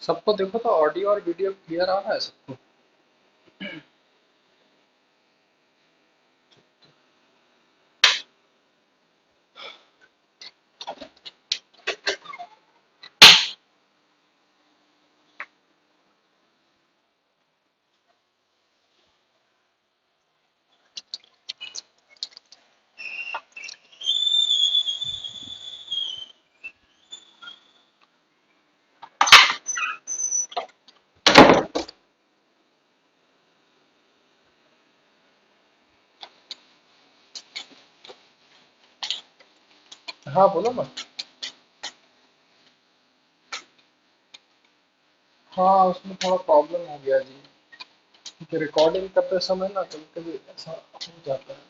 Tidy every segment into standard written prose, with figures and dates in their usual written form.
सबको देखो तो ऑडियो और वीडियो क्लियर आ रहा है सबको। हाँ बोलो ना। हाँ उसमें थोड़ा प्रॉब्लम हो गया जी, क्योंकि रिकॉर्डिंग करते समय ना कभी कभी ऐसा हो जाता है।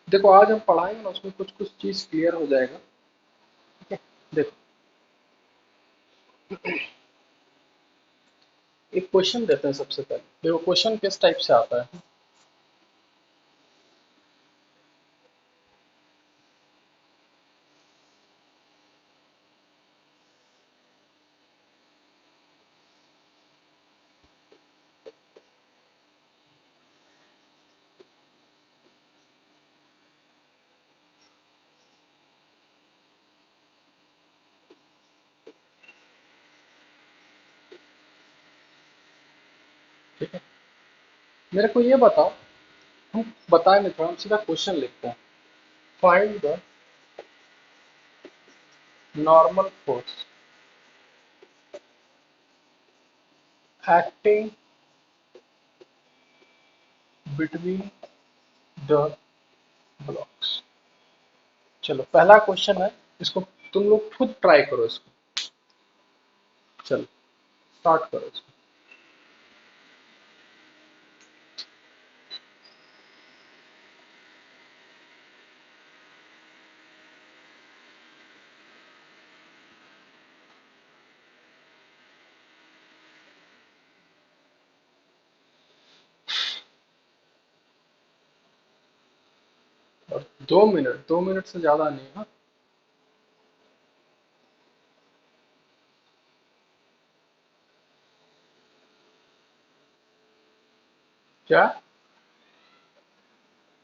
देखो आज हम पढ़ाएंगे ना, उसमें कुछ कुछ चीज क्लियर हो जाएगा। ठीक है। देखो एक क्वेश्चन देते हैं सबसे पहले। देखो क्वेश्चन किस टाइप से आता है। ठीक है, मेरे को ये बताओ। हम बताए नहीं, थोड़ा हम सीधा क्वेश्चन लिखते हैं। Find the normal force acting between the blocks. चलो पहला क्वेश्चन है, इसको तुम लोग खुद ट्राई करो इसको। चलो स्टार्ट करो इसको। और 2 मिनट, 2 मिनट से ज्यादा नहीं। हाँ क्या,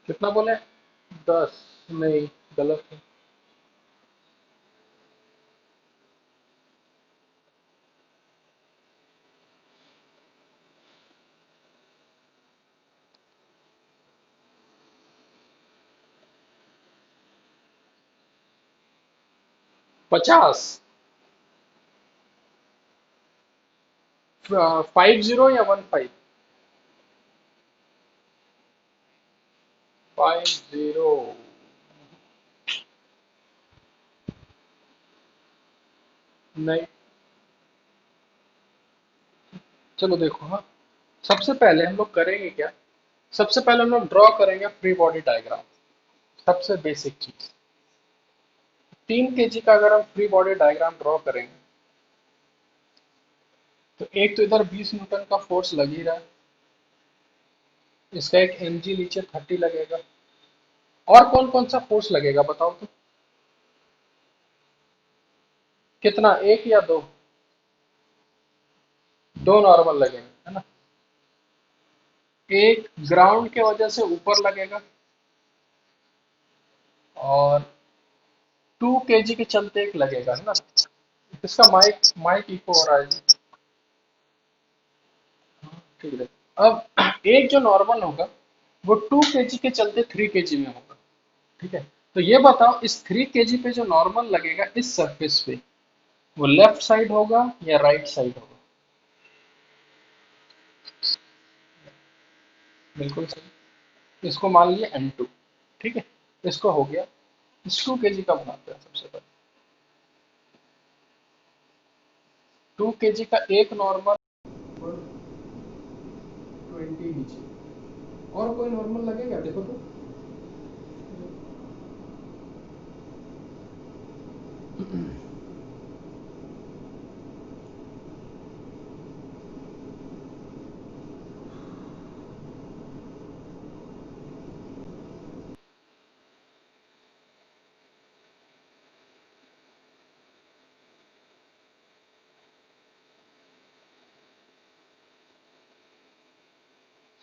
कितना बोले? 10? नहीं, गलत है। 50? 50 या 15? 50। नहीं। चलो देखो, हाँ सबसे पहले हम लोग करेंगे क्या, सबसे पहले हम लोग ड्रॉ करेंगे फ्री बॉडी डायग्राम। सबसे बेसिक चीज, 3 kg का अगर हम फ्री बॉडी डायग्राम ड्रॉ करेंगे तो एक तो इधर 20 न्यूटन का फोर्स लग ही रहा है, इसका एक mg नीचे 30 लगेगा। और कौन कौन सा फोर्स लगेगा बताओ तो। कितना, एक या दो? दो नॉर्मल लगेंगे है ना। एक ग्राउंड के वजह से ऊपर लगेगा, और 2 kg के चलते एक लगेगा है ना। इसका माइक माइक इको हो रहा है जी। ठीक है। अब एक जो नॉर्मल होगा वो 2 kg के चलते 3 kg में होगा। ठीक है। तो ये बताओ इस 3 kg पे जो नॉर्मल लगेगा इस सरफेस पे, वो लेफ्ट साइड होगा या राइट साइड होगा? बिल्कुल सही। इसको मान लिया N2। ठीक है, इसको हो गया। इस 2 kg का बनाते हैं सबसे पहले। 2 kg का एक नॉर्मल 20 नीचे। और कोई नॉर्मल लगेगा देखो तो।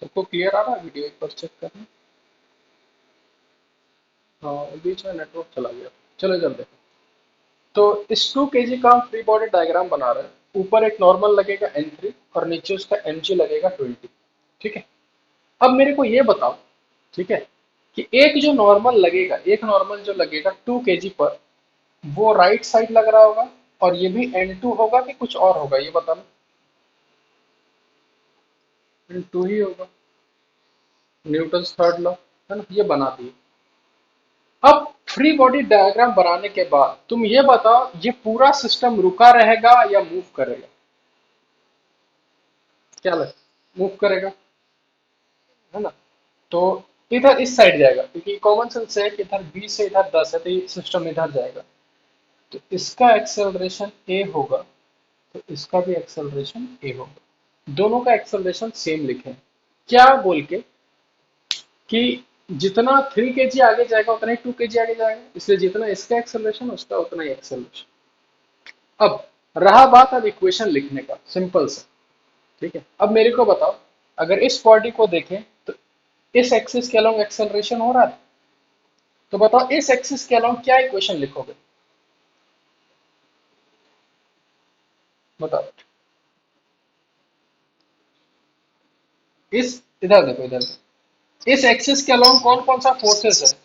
सबको क्लियर आ रहा है? वीडियो एक बार चेक करना। हाँ, बीच में नेटवर्क चला गया। चलो जल्दी देखो। तो इस 2 kg का हम फ्री बॉडी डायग्राम बना रहे हैं। ऊपर एक नॉर्मल लगेगा N3 और नीचे उसका mg लगेगा 20। ठीक है। अब मेरे को ये बताओ, ठीक है, कि एक जो नॉर्मल लगेगा, एक नॉर्मल जो लगेगा 2 kg पर, वो राइट साइड लग रहा होगा और ये भी N2 होगा कि कुछ और होगा, ये बताना। N2 ही होगा, न्यूटन थर्ड लॉ, है ना, ये बना दिए। अब फ्री बॉडी डायग्राम बनाने के बाद तुम ये बताओ, ये पूरा सिस्टम रुका रहेगा या मूव करेगा? क्या लगता, मूव करेगा, है ना? तो इधर इस साइड जाएगा, क्योंकि कॉमन सेंस है कि इधर 20 से इधर 10 है, तो ये सिस्टम इधर जाएगा। तो इसका एक्सेलरेशन ए होगा, तो इसका भी एक्सेलरेशन ए होगा। दोनों का एक्सेलरेशन सेम लिखें। क्या बोल के, कि जितना 3 kg आगे जाएगा उतना ही 2 kg आगे जाएगा, इसलिए जितना इसका एक्सेलरेशन उसका उतना ही एक्सेलरेशन। अब रहा बात अब इक्वेशन लिखने का, सिंपल सा। ठीक है, अब मेरे को बताओ, अगर इस बॉडी को देखें तो इस एक्सिस के अलोंग एक्सेलरेशन हो रहा है, तो बताओ इस एक्सिस के अलोंग क्या इक्वेशन लिखोगे? बताओ। इस इधर देखो, इधर देखो, इस एक्सिस के अलोंग कौन कौन सा फोर्सेस है?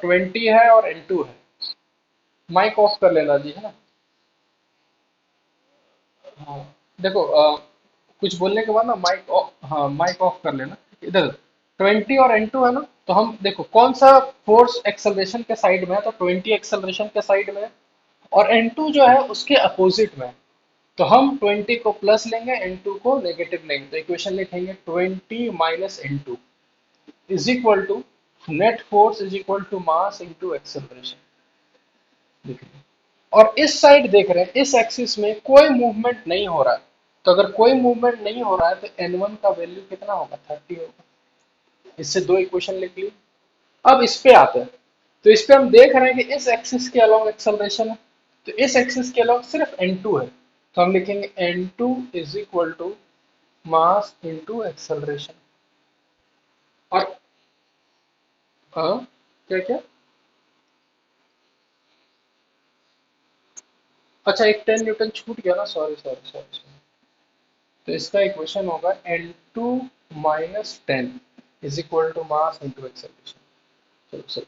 20 है और N2 है। माइक ऑफ कर लेना जी, है ना। हाँ, देखो, कुछ बोलने के बाद ना माइक ऑफ, हाँ माइक ऑफ कर लेना। इधर 20 और N2 है ना, तो हम देखो कौन सा फोर्स एक्सेलरेशन के साइड में है, तो 20 एक्सेलरेशन के साइड में है, और N2 जो है उसके अपोजिट में है। तो हम 20 को प्लस लेंगे, N2 को नेगेटिव लेंगे, तो इक्वेशन लिखेंगे 20 minus N2 is equal to net force is equal to mass into acceleration. लिख लें। और इस साइड देख रहे हैं, इस एक्सिस में कोई मूवमेंट नहीं हो रहा है, तो अगर कोई मूवमेंट नहीं हो रहा है तो N1 का वैल्यू कितना होगा? 30 होगा। इससे दो इक्वेशन लिख ली। अब इस पे आते हैं, तो इस पे हम देख रहे हैं कि इस एक्सिस के अलोंग एक्सेलरेशन है, तो इस एक्सिस के अलोंग सिर्फ N2 है, तो हम लिखेंगे N2 is equal to mass into acceleration. और क्या क्या, अच्छा एक 10 न्यूटन छूट गया ना, सॉरी सॉरी सॉरी। तो इसका इक्वेशन होगा N2 minus 10 is equal to mass into acceleration. चलो सही।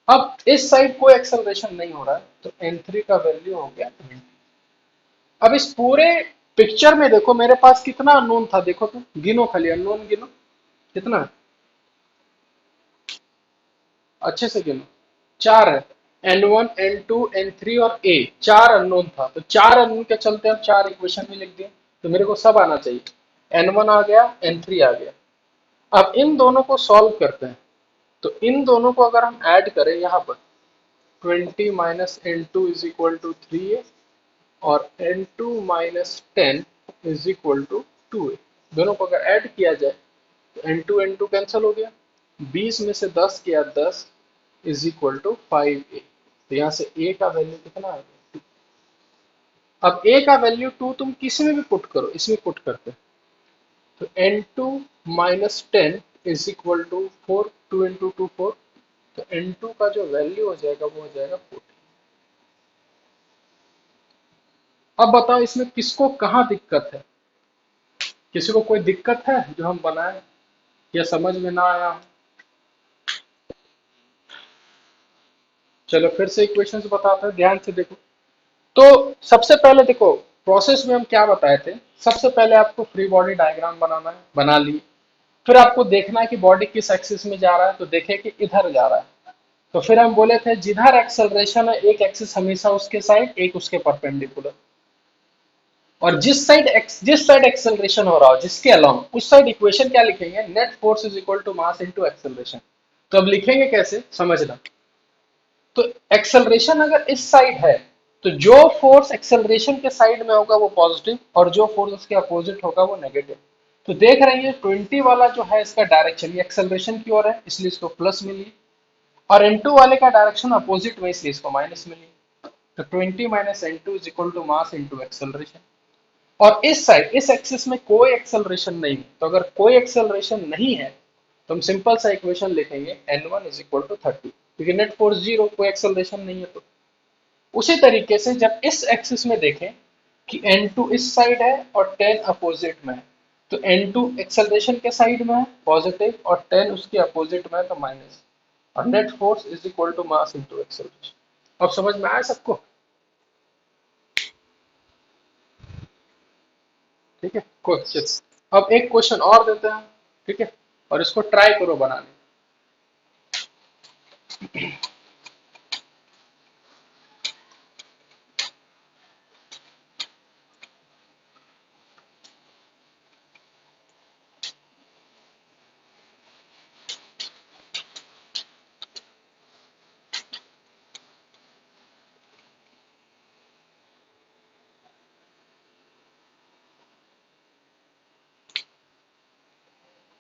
अब इस साइड कोई एक्सेलरेशन नहीं हो रहा है, तो N3 का वैल्यू हो गया 20। अब इस पूरे पिक्चर में देखो मेरे पास कितना अननोन था, देखो तो गिनो, खाली अननोन गिनो, कितना है? अच्छे से गिनो। चार है। N1 N2 N3 और A, चार अननोन था, तो चार अननोन के चलते हम चार इक्वेशन में लिख दिए, तो मेरे को सब आना चाहिए। N1 आ गया, N3 आ गया। अब इन दोनों को सॉल्व करते हैं, तो इन दोनों को अगर हम ऐड करें यहाँ पर, 20 minus N2 is equal to 3A और N2 minus 10 is equal to 2A। दोनों को अगर ऐड किया जाए तो N2 कैंसिल हो गया, 20 में से 10 किया 10 इज इक्वल टू 5A। तो यहाँ से A का वैल्यू कितना आ गया? अब A का वैल्यू 2 तुम किसी में भी पुट करो, इसमें पुट करते हैं, तो N2 minus 10 is equal to 4, 2 into 2 4, तो N2 का जो वैल्यू हो जाएगा वो हो जाएगा 40। अब बताओ इसमें किसको कहाँ दिक्कत है? किसी को कोई दिक्कत है जो हम बनाए, या समझ में ना आया हो? चलो फिर से इक्वेशंस बताते हैं, ध्यान से देखो। तो सबसे पहले देखो, प्रोसेस में हम क्या बताए थे, सबसे पहले आपको फ्री बॉडी डायग्राम बनाना है, बना ली। फिर आपको देखना है कि बॉडी किस एक्सिस में जा रहा है, तो देखे कि इधर जा रहा है, तो फिर हम बोले थे जिधर एक्सेलरेशन है एक एक्सिस हमेशा उसके साइड, एक उसके परपेंडिकुलर। और जिस साइड एक्सेलरेशन हो रहा हो जिसके अलोंग, उस साइड इक्वेशन क्या लिखेंगे? Net force is equal to mass into acceleration. तो अब लिखेंगे कैसे, समझना। तो एक्सेलरेशन अगर इस साइड है, तो जो फोर्स एक्सेलरेशन के साइड में होगा वो पॉजिटिव, और जो फोर्स उसके अपोजिट होगा वो नेगेटिव। तो देख रहे हैं 20 वाला जो है इसका डायरेक्शन ये एक्सेलरेशन की ओर है, इसलिए इसको प्लस मिली, और N2 वाले का डायरेक्शन अपोजिट में, इसलिए इसको माइनस मिली। तो 20 minus N two is equal to mass into acceleration. और इस साइड इस एक्सिस में कोई एक्सेलरेशन नहीं है, तो अगर कोई एक्सेलरेशन नहीं है तो हम सिंपल सा इक्वेशन लिखेंगे N one is equal to 30, क्योंकि नेट फोर्स जीरो, कोई एक्सेलरेशन नहीं है। तो उसी तरीके से जब इस एक्सिस में देखें कि N2 इस साइड है और 10 अपोजिट में है, तो N2 एक्सेलरेशन के साइड में है पॉजिटिव और 10 उसके अपोजिट में है तो माइनस, और net force is equal to mass into acceleration. अब समझ में आया सबको? ठीक है, क्वेश्चन। अब एक क्वेश्चन और देते हैं, ठीक है, और इसको ट्राई करो बनाने।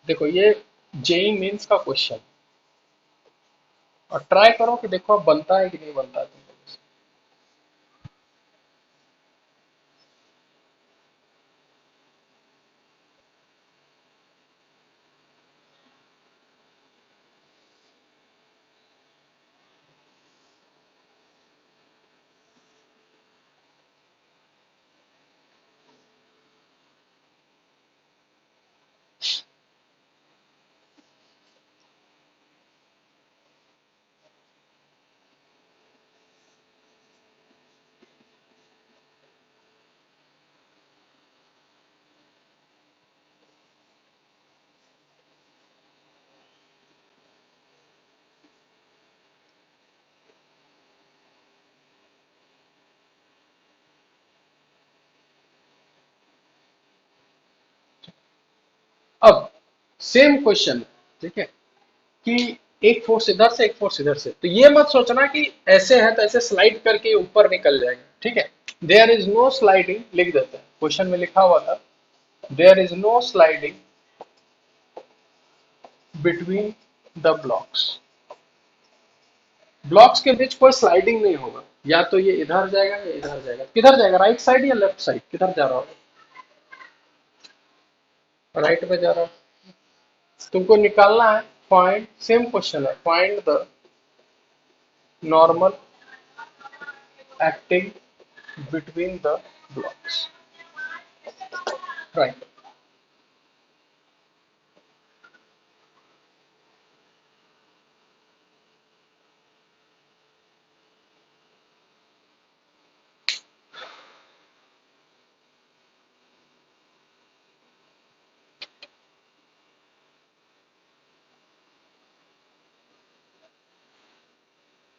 देखो ये जेई मेंस का क्वेश्चन, और ट्राई करो कि देखो अब बनता है कि नहीं बनता है तुम लोगों से। अब सेम क्वेश्चन, ठीक है, कि एक फोर्स इधर से एक फोर्स इधर से, तो ये मत सोचना कि ऐसे है तो ऐसे स्लाइड करके ऊपर निकल जाएगा, ठीक है। देयर इज नो स्लाइडिंग, लिख देते हैं, क्वेश्चन में लिखा हुआ था there is no sliding between the blocks. Blocks के बीच कोई स्लाइडिंग नहीं होगा, या तो ये इधर जाएगा या इधर जाएगा। किधर जाएगा, राइट साइड या लेफ्ट साइड, किधर जा रहा होगा? राइट में जा रहा है। तुमको निकालना है, फाइंड, सेम क्वेश्चन है, find the normal acting between the blocks, right?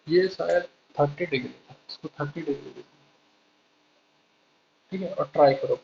ये शायद 30 डिग्री था, इसको 30 डिग्री देखो, ठीक है, और ट्राई करो।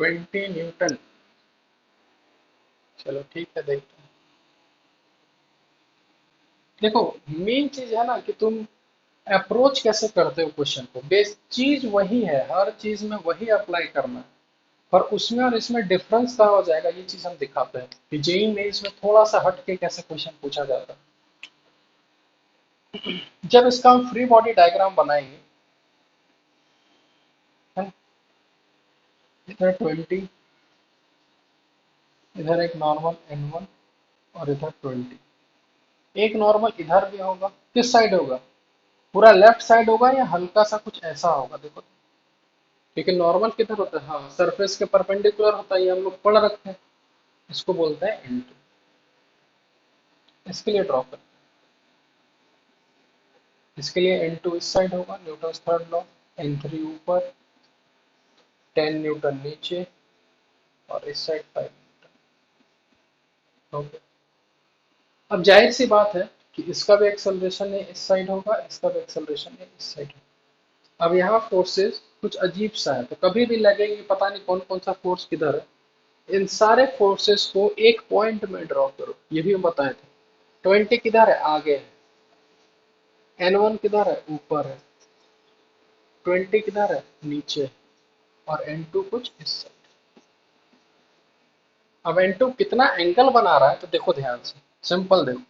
20 न्यूटन। चलो ठीक है, देखते हैं। देखो, मेन चीज है ना कि तुम अप्रोच कैसे करते हो क्वेश्चन को, बेस चीज वही है, हर चीज में वही अप्लाई करना है। पर उसमें और इसमें डिफरेंस कहाँ हो जाएगा, ये चीज हम दिखाते हैं कि जेई में इसमें थोड़ा सा हट के कैसे क्वेश्चन पूछा जाता है। जब इसका हम फ्री बॉडी डायग्राम बनाएंगे, है ना, इधर 20, इधर एक नॉर्मल N1 और इधर 20। एक नॉर्मल इधर भी होगा, किस साइड होगा, पूरा लेफ्ट साइड होगा या हल्का सा कुछ ऐसा होगा, देखो। क्योंकि नॉर्मल किधर होता है, हाँ सरफेस के परपेंडिकुलर होता है, ये हम लोग पढ़ रखे हैं। इसको बोलते हैं N2। इसके लिए ड्रॉ कर, इसके लिए N2 इस साइड होगा, न्यूटन थर्ड लॉ। N3 ऊपर, 10 न्यूटन नीचे, और इस साइड 5 न्यूटन। ओके। अब जाहिर सी बात है कि इसका भी एक्सेलरेशन है इस साइड होगा, इसका भी एक्सेलरेशन है इस साइड होगा। अब यहाँ फोर्सेस कुछ अजीब सा है, तो कभी भी लगेंगे पता नहीं कौन कौन सा फोर्स किधर है। इन सारे फोर्सेस को एक पॉइंट में ड्रॉ करो, ये भी हम बताए थे। 20 किधर है, आगे है। N1 किधर है, ऊपर है। 20 किधर है, नीचे है। और N2 कुछ इस साइड। अब N2 कितना एंगल बना रहा है, तो देखो ध्यान से, सिंपल देखो।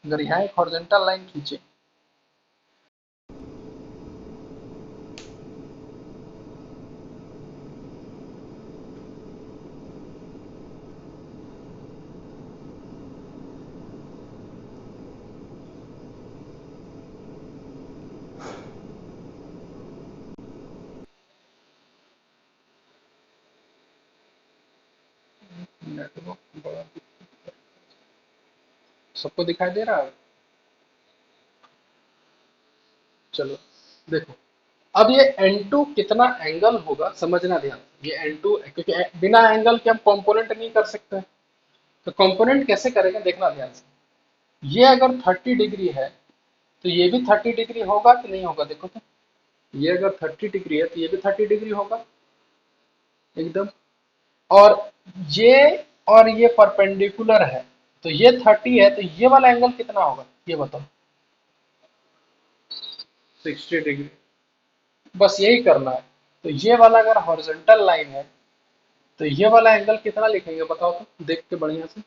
अगर यहाँ एक हॉरिजॉन्टल लाइन खींचे, नेटवर्क बड़ा, सबको दिखाई दे रहा है। चलो देखो, अब ये N2 कितना एंगल होगा समझना ध्यान से। ये N2 क्योंकि बिना एंगल के हम कंपोनेंट नहीं कर सकते, तो कंपोनेंट कैसे करेंगे देखना ध्यान से। ये अगर 30 डिग्री है, तो ये भी 30 डिग्री होगा कि नहीं होगा, देखो तो। ये अगर 30 डिग्री है तो ये भी 30 डिग्री होगा एकदम। और ये और ये परपेंडिकुलर है, तो ये 30 है, तो ये वाला एंगल कितना होगा, ये बताओ। 60 डिग्री। बस यही करना है। तो ये वाला अगर हॉरिजॉन्टल लाइन है, तो ये वाला एंगल कितना लिखेंगे बताओ तो, देख के बढ़िया से।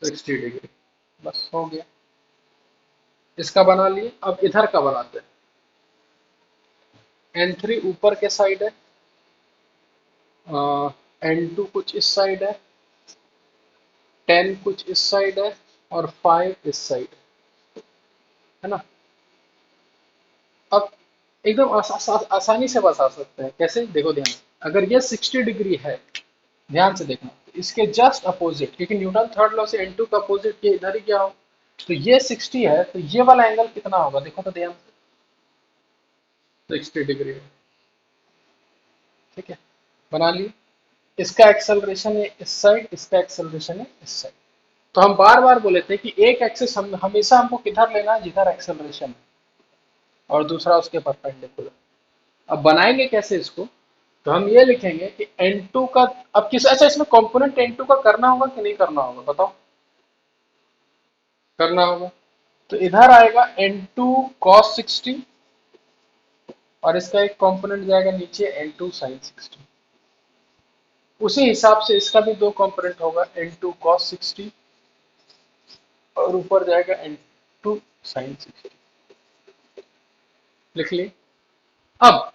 60 डिग्री। बस हो गया, इसका बना लिए। अब इधर का बनाते हैं। N3 ऊपर के साइड है, N2 कुछ इस साइड है, 10 कुछ इस साइड है, और 5 इस साइड है ना। अब एकदम आसानी से बता सकते हैं, कैसे देखो ध्यान से। अगर ये 60 डिग्री है, ध्यान से देखना, तो इसके जस्ट अपोजिट, क्योंकि न्यूटन थर्ड लॉ से N2 का अपोजिट ये इधर ही क्या हो, तो ये 60 है, तो ये वाला एंगल कितना होगा देखो तो ध्यान से। 60 डिग्री। ठीक है, बना लिए। इसका एक्सेलरेशन है इस साइड, इसका एक्सेलरेशन है इस साइड। तो हम बार बार बोले थे कि एक एक्सिस हम हमेशा हमको किधर लेना है, जिधर एक्सेलरेशन है, और दूसरा उसके परपेंडिकुलर। अब बनाएंगे कैसे इसको, तो हम ये लिखेंगे कि N2 का, अब किस, अच्छा इसमें कंपोनेंट N2 का करना होगा कि नहीं करना होगा बताओ। करना होगा, तो इधर आएगा N2 cos 60, और इसका एक कंपोनेंट जाएगा नीचे N2 sin 60। उसी हिसाब से इसका भी दो कंपोनेंट होगा, N2 cos 60 और ऊपर जाएगा N2 sin 60। लिख लिए। अब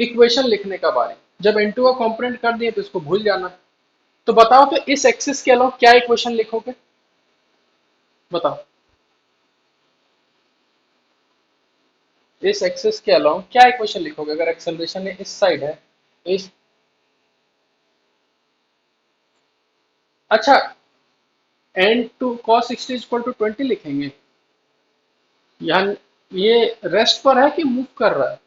इक्वेशन लिखने का बारी। जब N2 का कंपोनेंट कर दिए तो इसको भूल जाना। तो बताओ तो इस एक्सिस के अलावा क्या इक्वेशन लिखोगे, बताओ। इस एक्सिस के अलावा क्या इक्वेशन लिखोगे, अगर एक्सेलरेशन इस साइड है, इस, अच्छा, N2 cos 60 इक्वल टू 20 लिखेंगे। यहाँ ये रेस्ट पर है कि मूव कर रहा है,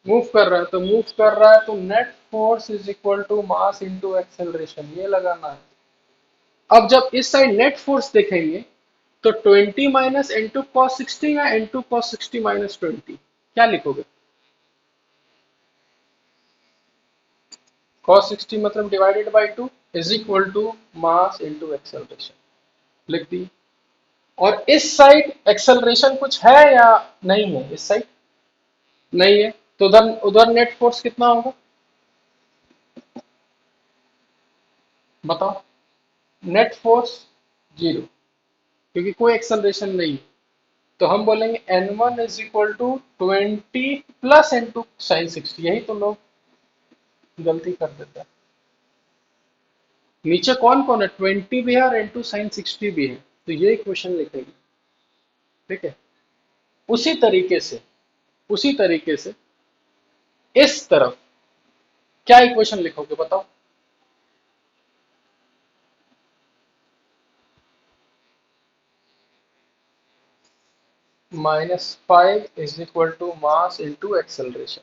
मूव कर रहा है, तो मूव कर रहा है तो net force is equal to mass into acceleration, ये लगाना है। अब जब इस साइड नेट फोर्स देखेंगे, तो 20 माइनस N2 cos 60 या N2 cos 60 माइनस 20, क्या लिखोगे। cos 60 मतलब divided by 2 is equal to mass into acceleration, लिख दी। और इस साइड एक्सेलरेशन कुछ है या नहीं है? इस साइड नहीं है, तो उधर उधर नेट फोर्स कितना होगा बताओ? नेट फोर्स जीरो, क्योंकि कोई एक्सेलरेशन नहीं है। तो हम बोलेंगे N1 is equal to 20 plus N2 sine 60। यही तो लोग गलती कर देते हैं। नीचे कौन कौन है? 20 भी है और N2 साइन 60 भी है, तो ये इक्वेशन लिखेंगे। ठीक है, उसी तरीके से, उसी तरीके से इस तरफ क्या इक्वेशन लिखोगे बताओ? -5 is equal to mass into acceleration,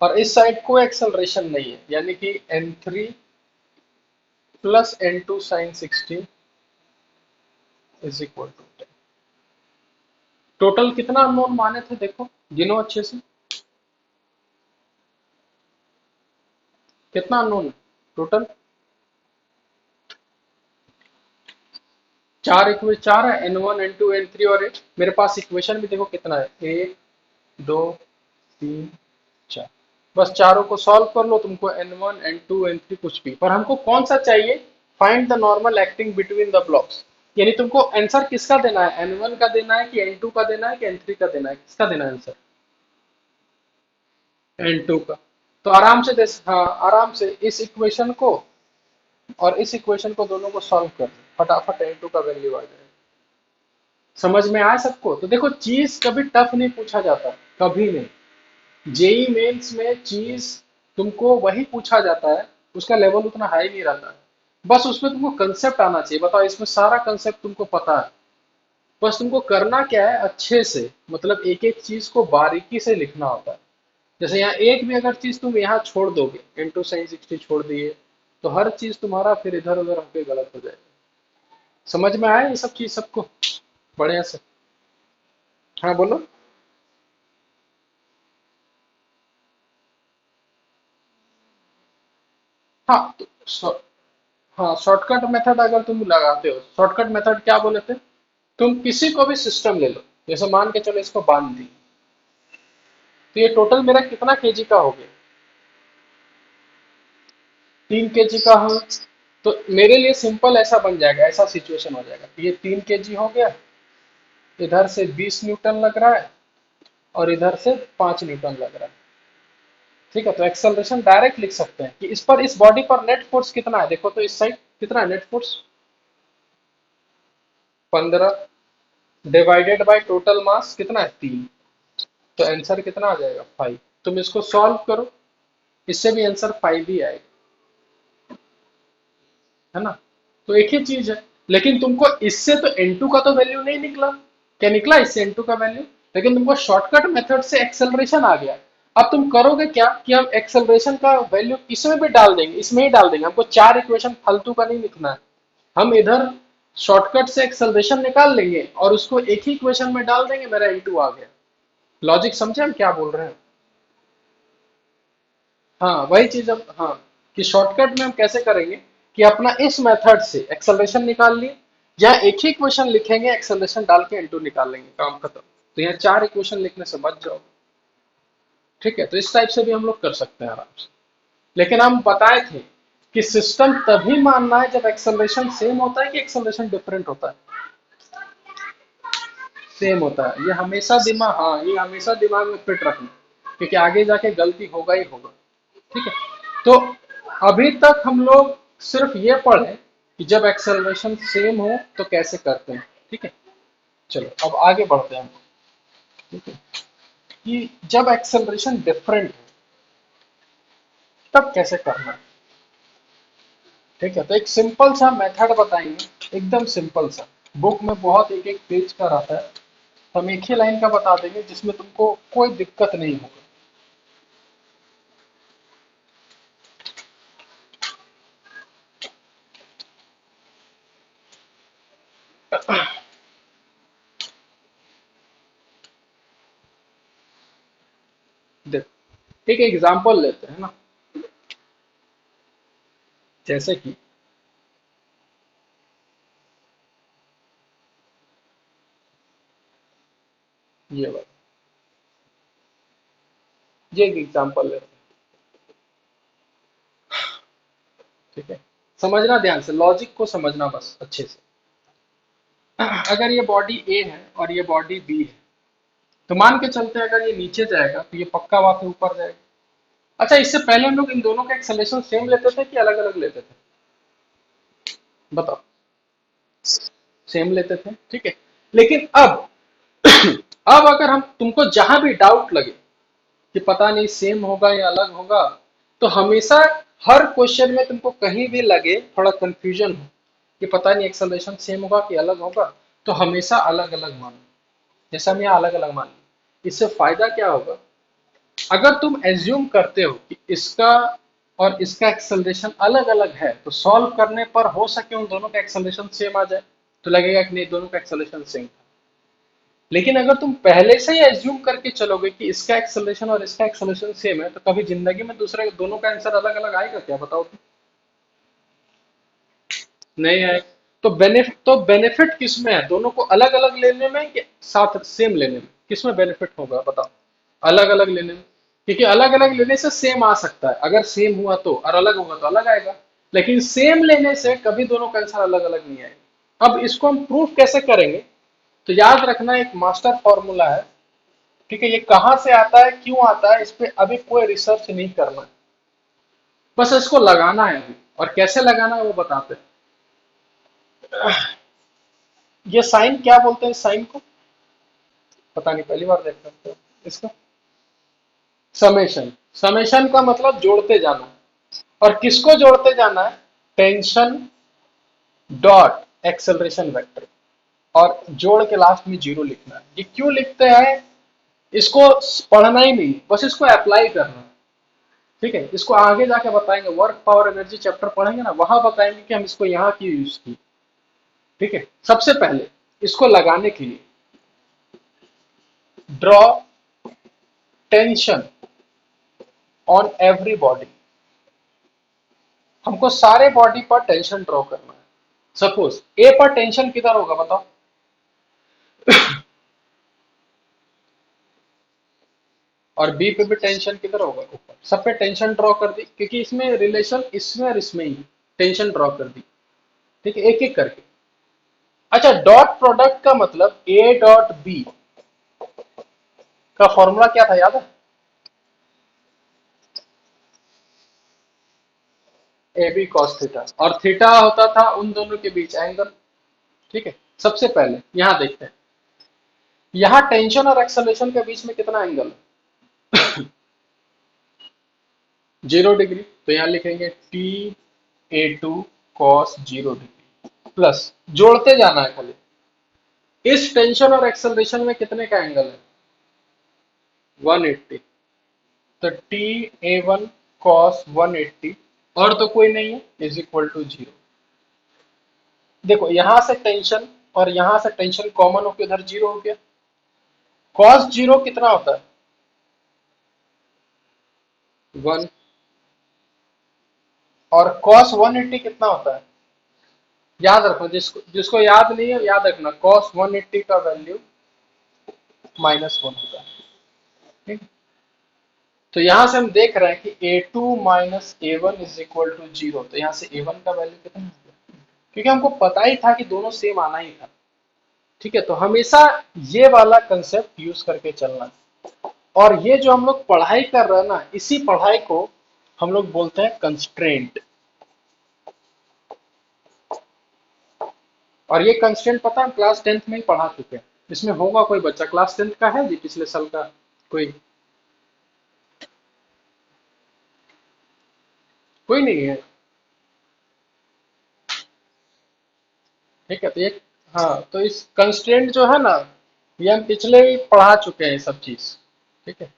और इस साइड कोई एक्सेलरेशन नहीं है, यानी कि N3 plus N2 sine 60 is equal to 10। Total कितना अननोन माने थे देखो, गिनो अच्छे से, कितना अननोन है टोटल? चार इक्वेशन, चार है, N1 N2 N3 और एक मेरे पास इक्वेशन भी देखो कितना है, एक, दो, तीन, चार। बस चारों को सॉल्व कर लो, तुमको N1 N2 N3 कुछ भी, पर हमको कौन सा चाहिए? Find the normal acting between the blocks. यानी तुमको आंसर किसका देना है? N1 का देना है कि N2 का देना है कि N3 का देना है? किसका देना है आंसर? N2 का। तो आराम से हाँ, आराम से इस इक्वेशन को और इस इक्वेशन को दोनों को सॉल्व कर दो, फटाफट N2 का वैल्यू आ जाएगा। समझ में आया सबको? तो देखो, चीज कभी टफ नहीं पूछा जाता, कभी नहीं। जेई मेंस में चीज तुमको वही पूछा जाता है, उसका लेवल उतना हाई नहीं रहता है। बस उसमें तुमको कंसेप्ट आना चाहिए। बताओ, इसमें सारा कंसेप्ट तुमको पता है, बस तुमको करना क्या है, अच्छे से, मतलब एक एक चीज को बारीकी से लिखना होता है। जैसे यहाँ एक भी अगर चीज तुम यहाँ छोड़ दोगे, इंटू साइन 60 छोड़ दिए, तो हर चीज तुम्हारा फिर इधर उधर होकर गलत हो जाएगा। समझ में आया ये सब चीज सबको बढ़िया से? हाँ बोलो। हाँ तो हाँ, शॉर्टकट मेथड अगर तुम लगाते हो, शॉर्टकट मेथड क्या बोले थे? तुम किसी को भी सिस्टम ले लो, जैसे मान के चलो इसको बांध दी, तो ये टोटल मेरा कितना केजी का हो गया? 3 केजी का हो, तो मेरे लिए सिंपल ऐसा बन जाएगा, ऐसा सिचुएशन हो जाएगा, ये 3 केजी हो गया, इधर से 20 न्यूटन लग रहा है और इधर से 5 न्यूटन लग रहा है। ठीक है, तो एक्सेलरेशन डायरेक्ट लिख सकते हैं कि इस पर, इस बॉडी पर नेट फोर्स कितना है, देखो तो इस साइड कितना है net force? 15 divided by total mass कितना है? 3। तो आंसर कितना आ जाएगा? 5। तुम इसको सॉल्व करो, इससे भी आंसर 5 ही आएगा, है ना? तो एक ही चीज है। लेकिन तुमको इससे तो N2 का तो वैल्यू नहीं निकला। क्या निकला इससे? N2 का वैल्यू। लेकिन तुमको शॉर्टकट मेथड से एक्सेलरेशन आ गया। अब तुम करोगे क्या कि हम एक्सेलरेशन का वैल्यू इसमें भी डाल देंगे, इसमें ही डाल देंगे, हमको चार इक्वेशन फालतू का नहीं लिखना है। हम इधर शॉर्टकट से एक्सेलरेशन निकाल लेंगे और उसको एक ही इक्वेशन में डाल देंगे, मेरा N2 आ गया। लॉजिक समझे हम क्या बोल रहे हैं? हाँ वही चीज। अब हाँ, कि शॉर्टकट में हम कैसे करेंगे कि अपना इस मेथड से एक्सेलरेशन निकाल लिए, या एक ही इक्वेशन लिखेंगे, एक्सेलरेशन डाल के N2 निकाल लेंगे, काम खत्म। तो यहाँ चार इक्वेशन लिखने से बच जाओ। ठीक है, तो इस टाइप से भी हम लोग कर सकते हैं आराम से। लेकिन हम बताए थे कि सिस्टम तभी मानना है जब एक्सेलरेशन सेम होता है कि एक्सेलरेशन डिफरेंट होता है? सेम होता है। ये हमेशा दिमाग, हाँ ये हमेशा दिमाग में फिट रखना, क्योंकि आगे जाके गलती होगा ही होगा। ठीक है, तो अभी तक हम लोग सिर्फ ये पढ़े कि जब एक्सेलरेशन सेम हो तो कैसे करते हैं। ठीक है, चलो अब आगे बढ़ते हैं। ठीक है, कि जब एक्सेलरेशन डिफरेंट हो तब कैसे करना है। ठीक है, तो एक सिंपल सा मेथड बताएंगे, एकदम सिंपल सा। बुक में बहुत एक एक पेज का रहता है, तो हम एक ही लाइन का बता देंगे जिसमें तुमको कोई दिक्कत नहीं होगा। देखो, एक एग्जांपल लेते हैं ना। जैसे कि ये वाला, ये एक एग्जांपल लेते हैं। ठीक है, समझना ध्यान से, लॉजिक को समझना बस अच्छे से। अगर ये बॉडी ए है और ये बॉडी बी है, तो मान के चलते हैं अगर ये नीचे जाएगा तो ये पक्का वहां पे ऊपर जाएगा। अच्छा, इससे पहले हम लोग इन दोनों का एक्सेलरेशन सेम लेते थे कि अलग अलग लेते थे? बताओ। सेम लेते थे, ठीक है। लेकिन अब अब अगर हम तुमको जहां भी डाउट लगे कि पता नहीं सेम होगा या अलग होगा, तो हमेशा हर क्वेश्चन में तुमको कहीं भी लगे थोड़ा कंफ्यूजन हो कि पता नहीं एक्सेलरेशन सेम होगा कि अलग होगा, तो हमेशा अलग अलग मानो। जैसे हम यहाँ अलग अलग मान लें, इससे फायदा क्या होगा? अगर तुम एज्यूम करते हो कि इसका और इसका एक्सेलरेशन अलग अलग है, तो सॉल्व करने पर हो सके उन दोनों का एक्सेलरेशन सेम आ जाए, तो लगेगा कि नहीं दोनों का एक्सेलरेशन सेम। लेकिन अगर तुम पहले से ही एज्यूम करके चलोगे कि इसका एक्सेलरेशन और इसका एक्सेलरेशन सेम है, तो कभी जिंदगी में दूसरे दोनों का आंसर अलग अलग आएगा क्या? बताओ तुम। नहीं आए। तो बेनिफिट किस में है, दोनों को अलग अलग लेने में कि साथ सेम लेने में? किस में बेनिफिट होगा बताओ? अलग अलग लेने में। क्योंकि अलग अलग लेने से सेम आ सकता है, अगर सेम हुआ तो, और अलग होगा तो अलग आएगा। लेकिन सेम लेने से कभी दोनों का आंसर अलग अलग नहीं आएगा। अब इसको हम प्रूफ कैसे करेंगे? तो याद रखना, एक मास्टर फॉर्मूला है। ठीक है, ये कहां से आता है, क्यों आता है, इस पे अभी कोई रिसर्च नहीं करना है, बस इसको लगाना है अभी। और कैसे लगाना है वो बताते हैं। ये साइन क्या बोलते हैं, साइन को? पता नहीं, पहली बार देख रहे हैं इसको। समेशन। समेशन का मतलब जोड़ते जाना। और किसको जोड़ते जाना है? टेंशन डॉट एक्सेलरेशन वेक्टर, और जोड़ के लास्ट में जीरो लिखना है। ये क्यों लिखते हैं? इसको पढ़ना ही नहीं, बस इसको अप्लाई करना। ठीक है, इसको आगे जाके बताएंगे, वर्क पावर एनर्जी चैप्टर पढ़ेंगे ना, वहां बताएंगे कि हम इसको यहाँ क्यों यूज की। ठीक है, सबसे पहले इसको लगाने के लिए draw tension on every body. हमको सारे बॉडी पर टेंशन ड्रॉ करना है। सपोज ए पर टेंशन किधर होगा बताओ? और बी पे भी टेंशन किधर होगा? ऊपर। सब पे टेंशन ड्रॉ कर दी, क्योंकि इसमें रिलेशन इसमें और इसमें ही टेंशन ड्रॉ कर दी। ठीक है, एक एक करके। अच्छा, डॉट प्रोडक्ट का मतलब ए डॉट बी का फॉर्मूला क्या था, याद है? ए बी कॉस थीटा, और थीटा होता था उन दोनों के बीच एंगल। ठीक है, सबसे पहले यहां देखते हैं, यहां टेंशन और एक्सेलरेशन के बीच में कितना एंगल है? 0 डिग्री। तो यहां लिखेंगे T A two cos 0 degree, plus जोड़ते जाना है खाली। इस टेंशन और एक्सेलरेशन में कितने का एंगल है? 180। तो टी ए वन कॉस 180, और तो कोई नहीं है, इज इक्वल टू 0। देखो, यहां से टेंशन और यहां से टेंशन कॉमन होकर उधर 0 हो गया। कॉस 0 कितना होता है? 1। और कॉस 180 कितना होता है? याद रखो, जिसको जिसको याद नहीं है याद रखना, कॉस 180 का वैल्यू -1 होता है। ठीक। तो यहां से हम देख रहे हैं कि A two minus A one is equal to 0। तो यहां से ए वन का वैल्यू कितना हो गया? क्योंकि हमको पता ही था कि दोनों सेम आना ही था। ठीक है, तो हमेशा ये वाला कंसेप्ट यूज करके चलना। और ये जो हम लोग पढ़ाई कर रहे हैं ना, इसी पढ़ाई को हम लोग बोलते हैं कंस्ट्रेंट। और ये कंस्ट्रेंट पता है, हम क्लास 10th में ही पढ़ा चुके हैं। इसमें होगा कोई बच्चा क्लास 10th का है जी, पिछले साल का कोई? कोई नहीं है। ठीक है, तो ये, हाँ, तो इस कंस्ट्रेंट जो है ना, ये हम पिछले ही पढ़ा चुके हैं सब चीज। ठीक है,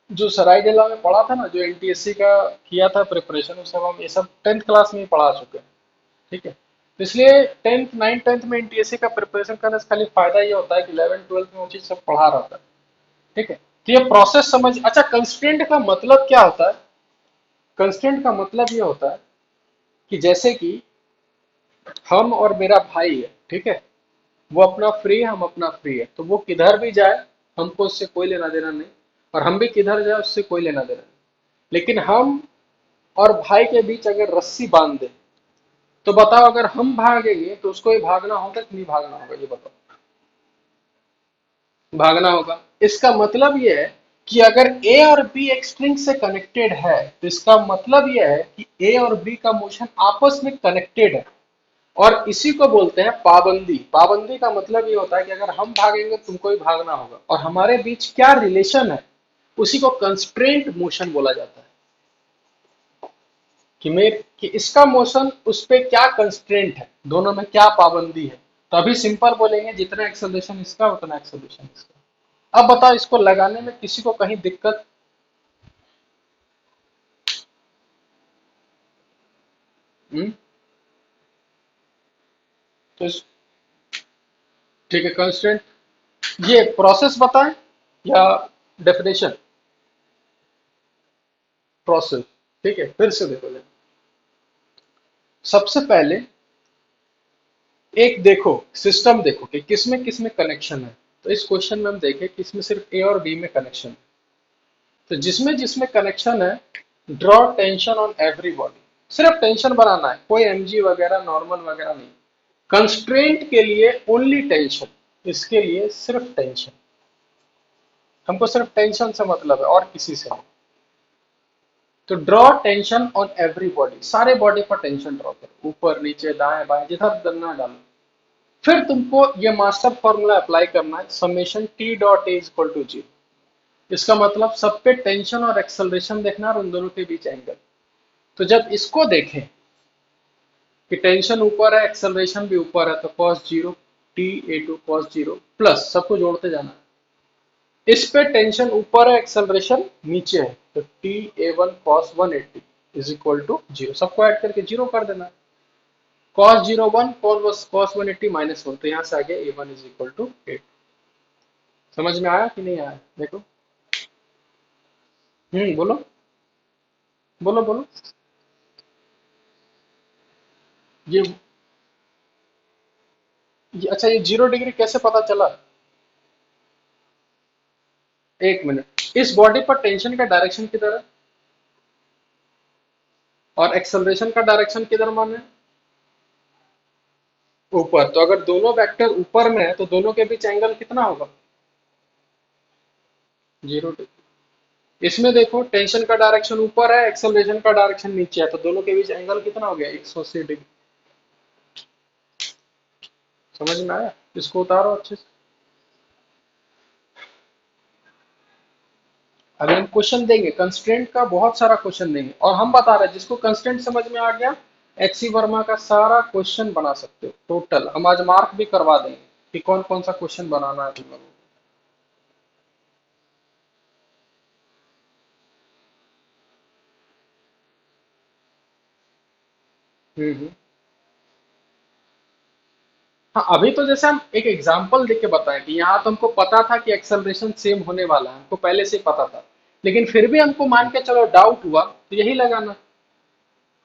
जो सराय डेला में पढ़ा था ना, जो एनटीएससी का किया था प्रिपरेशन, उस सब हम ये सब 10th क्लास में ही पढ़ा चुके हैं। ठीक है, तो इसलिए 10th 9th 10th में एनटीएससी का प्रिपरेशन करने से खाली फायदा ये होता है कि 11th 12th में वो चीज सब पढ़ा रहता है। ठीक है, तो ये प्रोसेस समझ। अच्छा, कंस्ट्रेंट का मतलब क्या होता है? कंस्ट्रेंट का मतलब ये होता है कि जैसे कि हम और मेरा भाई है, ठीक है, वो अपना फ्री है, हम अपना फ्री है, तो वो किधर भी जाए हमको उससे कोई लेना देना नहीं, और हम भी किधर जाए उससे कोई लेना देना नहीं। लेकिन हम और भाई के बीच अगर रस्सी बांध दे, तो बताओ अगर हम भागेंगे तो उसको ही भागना होगा कि नहीं भागना होगा, ये बताओ। भागना होगा। इसका मतलब ये है कि अगर ए और बी एक स्ट्रिंग से कनेक्टेड है, तो इसका मतलब ये है कि ए और बी का मोशन आपस में कनेक्टेड है। और इसी को बोलते हैं पाबंदी। पाबंदी का मतलब ये होता है कि अगर हम भागेंगे तुमको ही भागना होगा, और हमारे बीच क्या रिलेशन है, उसी को कंस्ट्रेंट मोशन बोला जाता है। कि इसका मोशन उस पे क्या कंस्ट्रेंट है, दोनों में क्या पाबंदी है। तो अभी सिंपल बोलेंगे, जितना एक्सेलरेशन इसका उतना एक्सेलरेशन इसका। अब बताओ, इसको लगाने में किसी को कहीं दिक्कत? हम्म? तो ठीक है, कंस्ट्रेंट। ये प्रोसेस बताएं या डेफिनेशन? प्रोसेस। ठीक है, फिर से देखो। सबसे पहले एक देखो, सिस्टम देखो कि किसमें किसमें कनेक्शन है। तो इस क्वेश्चन में हम देखें कि इसमें सिर्फ ए और बी में कनेक्शन है। तो जिसमें जिसमें कनेक्शन है, ड्रॉ टेंशन ऑन एवरीबॉडी। सिर्फ टेंशन बनाना है, कोई एमजी वगैरह नॉर्मल वगैरह नहीं। कंस्ट्रेंट के लिए ओनली टेंशन, इसके लिए सिर्फ टेंशन। हमको सिर्फ टेंशन से मतलब है और किसी से नहीं। तो draw tension on every body, सारे बॉडी पर टेंशन ड्रॉ करो, ऊपर नीचे दाएं बाएं जिधर दलना डालो। फिर तुमको ये मास्टर फॉर्मूला अप्लाई करना है, summation T dot A equal to zero. इसका मतलब सब पे टेंशन और एक्सेलरेशन देखना और उन दोनों के बीच एंगल। तो जब इसको देखें कि टेंशन ऊपर है, एक्सेलरेशन भी ऊपर है, तो cos zero T A two cos zero plus सबको जोड़ते जाना है। इस पे टेंशन ऊपर है, एक्सेलरेशन नीचे है, तो T A one cos 180 is equal to zero. सबको ऐड करके जीरो कर देना है। कॉस जीरो वन, कॉस 180 -1, तो यहाँ से आ गया ए वन इज इक्वल टू 8। समझ में आया कि नहीं आया, देखो। बोलो बोलो बोलो। ये, अच्छा, ये 0 डिग्री कैसे पता चला? एक मिनट, इस बॉडी पर टेंशन का डायरेक्शन किधर है और एक्सेलरेशन का डायरेक्शन किधर माने? ऊपर। तो अगर दोनों वेक्टर ऊपर में है तो दोनों के बीच एंगल कितना होगा? 0 डिग्री। इसमें देखो, टेंशन का डायरेक्शन ऊपर है, एक्सेलरेशन का डायरेक्शन नीचे है, तो दोनों के बीच एंगल कितना हो गया? 180 डिग्री। समझ में आया? इसको उतारो अच्छे से। अभी हम क्वेश्चन देंगे, कंस्ट्रेंट का बहुत सारा क्वेश्चन देंगे, और हम बता रहे हैं जिसको कंस्ट्रेंट समझ में आ गया, एच सी वर्मा का सारा क्वेश्चन बना सकते हो टोटल। हम आज मार्क भी करवा देंगे कि कौन कौन सा क्वेश्चन बनाना है तुम लोगों को। हाँ, अभी तो जैसे हम एक एग्जांपल देख के बताएं कि यहाँ तो हमको पता था कि एक्सेलरेशन सेम होने वाला है, हमको पहले से ही पता था, लेकिन फिर भी हमको मान के चलो डाउट हुआ तो यही लगाना।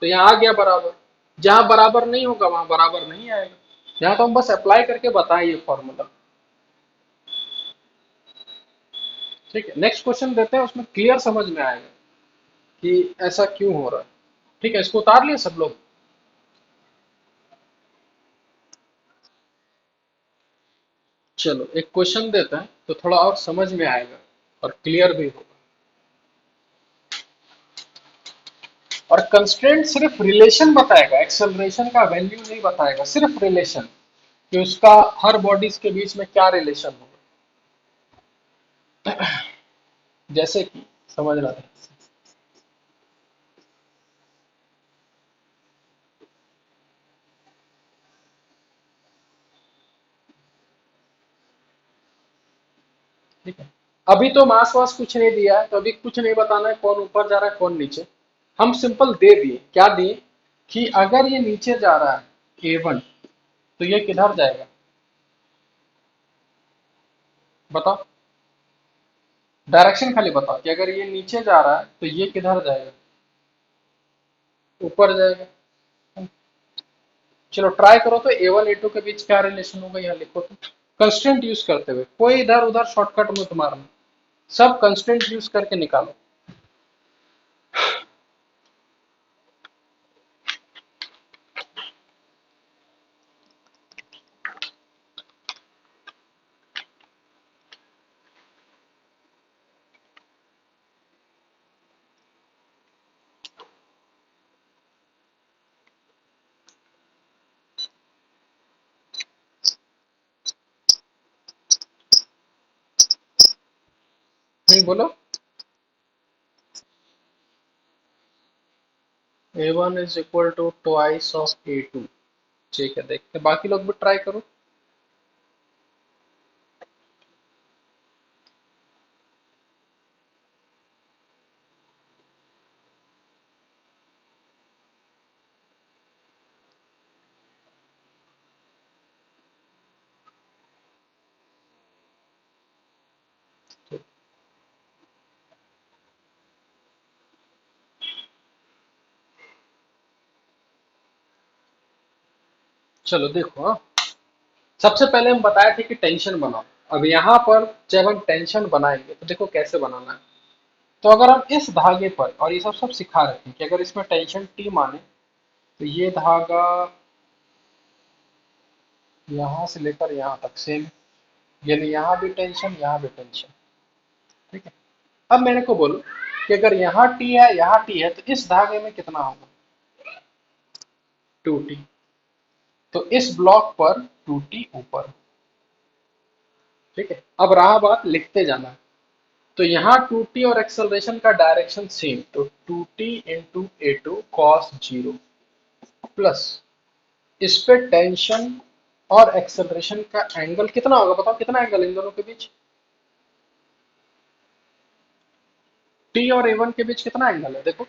तो यहाँ आ गया बराबर। जहाँ बराबर नहीं होगा वहां बराबर नहीं आएगा। यहाँ तो हम बस अप्लाई करके बताएं ये फॉर्मूला। ठीक है, नेक्स्ट क्वेश्चन देते हैं, उसमें क्लियर समझ में आएगा कि ऐसा क्यों हो रहा है। ठीक है, इसको उतार लिए सब लोग? चलो एक क्वेश्चन देते हैं तो थोड़ा और समझ में आएगा और क्लियर भी होगा। और कंस्ट्रेंट सिर्फ रिलेशन बताएगा, एक्सेलरेशन का वैल्यू नहीं बताएगा, सिर्फ रिलेशन, कि उसका हर बॉडीज के बीच में क्या रिलेशन होगा। जैसे कि समझना था। ठीक है, अभी तो मास वास कुछ नहीं दिया है, तो अभी कुछ नहीं बताना है कौन ऊपर जा रहा है कौन नीचे। हम सिंपल दे दिए, क्या दिए, कि अगर ये नीचे जा रहा है A1, तो ये किधर जाएगा? बताओ, डायरेक्शन खाली बताओ कि अगर ये नीचे जा रहा है तो ये किधर जाएगा? ऊपर जाएगा। चलो ट्राई करो तो A1 A2 के बीच क्या रिलेशन होगा, यहाँ लिखो तो कंस्टेंट यूज करते हुए, कोई इधर उधर शॉर्टकट मत मारना, सब कंस्टेंट यूज करके निकालो। नहीं बोलो। A1 is equal to twice of A2। ठीक है, देखते हैं। बाकी लोग भी ट्राई करो। चलो देखो, हाँ, सबसे पहले हम बताए थे कि टेंशन बनाओ। अब यहाँ पर जब हम टेंशन बनाएंगे तो देखो कैसे बनाना है। तो अगर हम इस धागे पर, और ये सब सब सिखा रहे हैं कि अगर इसमें टेंशन T माने, तो ये धागा यहाँ से लेकर यहाँ तक सेम, यानी यहाँ भी टेंशन, यहाँ भी टेंशन। ठीक है। अब मेरे को बोलो कि अगर यहाँ T है, यहाँ T है, तो इस धागे में कितना होगा? 2T। तो इस ब्लॉक पर 2T ऊपर। ठीक है, अब रहा बात लिखते जाना। तो यहाँ 2T और एक्सेलरेशन का डायरेक्शन सेम, तो 2T into A2 cos zero, plus इस पे टेंशन और एक्सेलरेशन का एंगल कितना होगा, बताओ कितना एंगल इन दोनों के बीच? T और A1 के बीच कितना एंगल है, देखो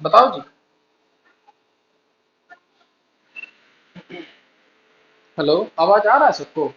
बताओ जी। हेलो, आवाज आ रहा है सबको?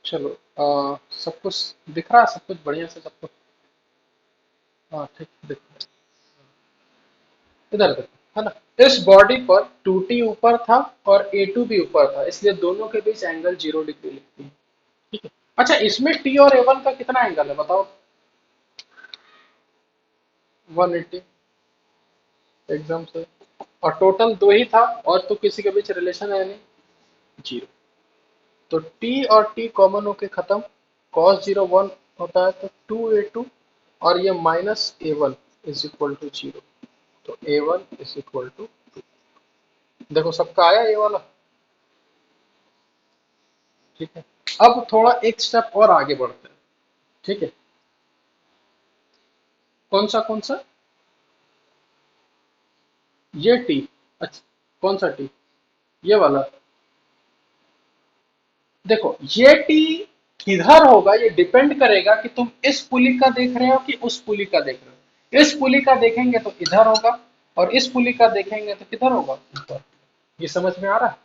चलो, सब कुछ दिख रहा है, सब कुछ बढ़िया से, सब कुछ? हाँ ठीक दिख रहा है। इधर देखो, है ना? इस बॉडी पर 2T ऊपर था और A2 भी ऊपर था, इसलिए दोनों के बीच एंगल 0 डिग्री लिखती है। ठीक है। अच्छा, इसमें T और A1 का कितना एंगल है बताओ? 180, एकदम से। और टोटल दो ही था, और तो किसी के बीच रिलेशन है नहीं, जीरो। तो T और T कॉमन होके खत्म, cos जीरो 1 होता है, तो 2A2, और ये minus A1 is equal to zero. तो A1 इज इक्वल टू, देखो सबका आया ये वाला। ठीक है। अब थोड़ा एक स्टेप और आगे बढ़ते हैं। ठीक है। कौन सा कौन सा? ये टी? अच्छा, कौन सा टी? ये वाला? देखो, ये टी किधर होगा ये डिपेंड करेगा कि तुम इस पुली का देख रहे हो कि उस पुली का देख रहे हो। इस पुली का देखेंगे तो इधर होगा, और इस पुली का देखेंगे तो किधर होगा, ऊपर। ये समझ में आ रहा है?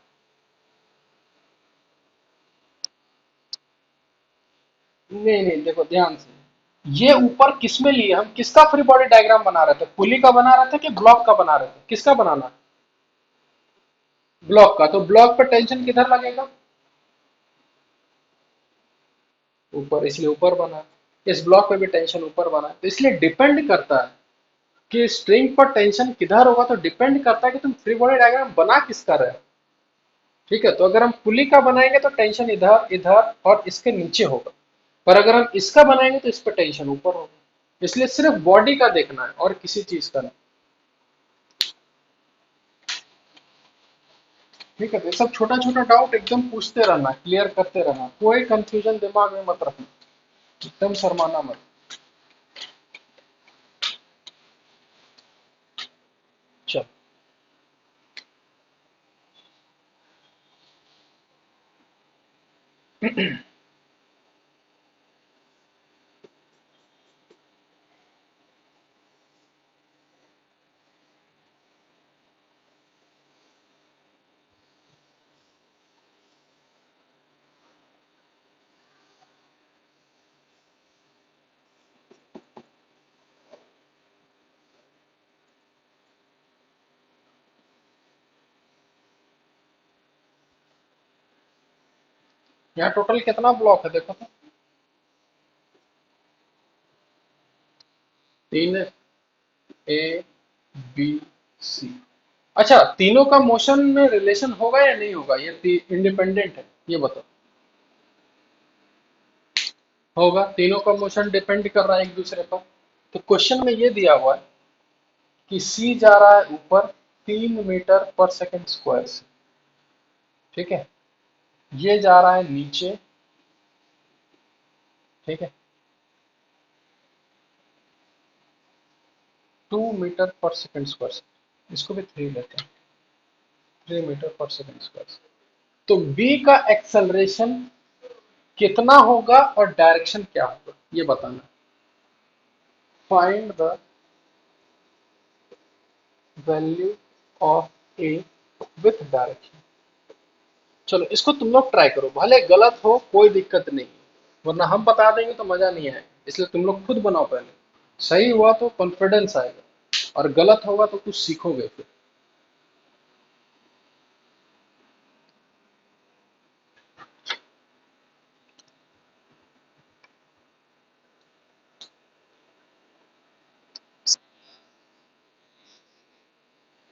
नहीं नहीं, देखो ध्यान से, ये ऊपर किस में लिए, हम किसका फ्री बॉडी डायग्राम बना रहे थे, पुली का बना रहे थे कि ब्लॉक का बना रहे थे, किसका बनाना, ब्लॉक का, तो ब्लॉक पे टेंशन किधर लगेगा, ऊपर, इसलिए ऊपर बना। इस ब्लॉक पे भी टेंशन ऊपर बना, तो इसलिए डिपेंड करता है कि स्ट्रिंग पर टेंशन किधर होगा, तो डिपेंड करता है कि तुम फ्री बॉडी डायग्राम बना किसका रहे हो। ठीक है, तो अगर हम पुली का बनाएंगे तो टेंशन इधर इधर और इसके नीचे होगा, पर अगर हम इसका बनाएंगे तो इस पर टेंशन ऊपर होगा, इसलिए सिर्फ बॉडी का देखना है और किसी चीज का नहीं। ठीक है, तो ये सब छोटा छोटा डाउट एकदम पूछते रहना, क्लियर करते रहना, कोई कंफ्यूजन दिमाग में मत रखना, एकदम शर्माना मत। चल। यहाँ टोटल कितना ब्लॉक है देखो तो, 3, ए बी सी। अच्छा, तीनों का मोशन में रिलेशन होगा या नहीं होगा, ये इंडिपेंडेंट है, ये बताओ। होगा, तीनों का मोशन डिपेंड कर रहा है एक दूसरे पर। तो क्वेश्चन में ये दिया हुआ है कि सी जा रहा है ऊपर 3 मीटर पर सेकंड स्क्वायर से, ठीक है, ये जा रहा है नीचे, ठीक है, 2 मीटर पर सेकंड स्क्वायर से, इसको भी 3 लेते हैं, 3 मीटर पर सेकंड स्क्वायर से। तो बी का एक्सेलरेशन कितना होगा और डायरेक्शन क्या होगा, ये बताना। Find the value of A with direction. चलो इसको तुम लोग ट्राई करो, भले गलत हो कोई दिक्कत नहीं, वरना हम बता देंगे तो मजा नहीं आएगा, इसलिए तुम लोग खुद बनाओ पहले। सही हुआ तो कॉन्फिडेंस आएगा, और गलत होगा तो कुछ सीखोगे फिर।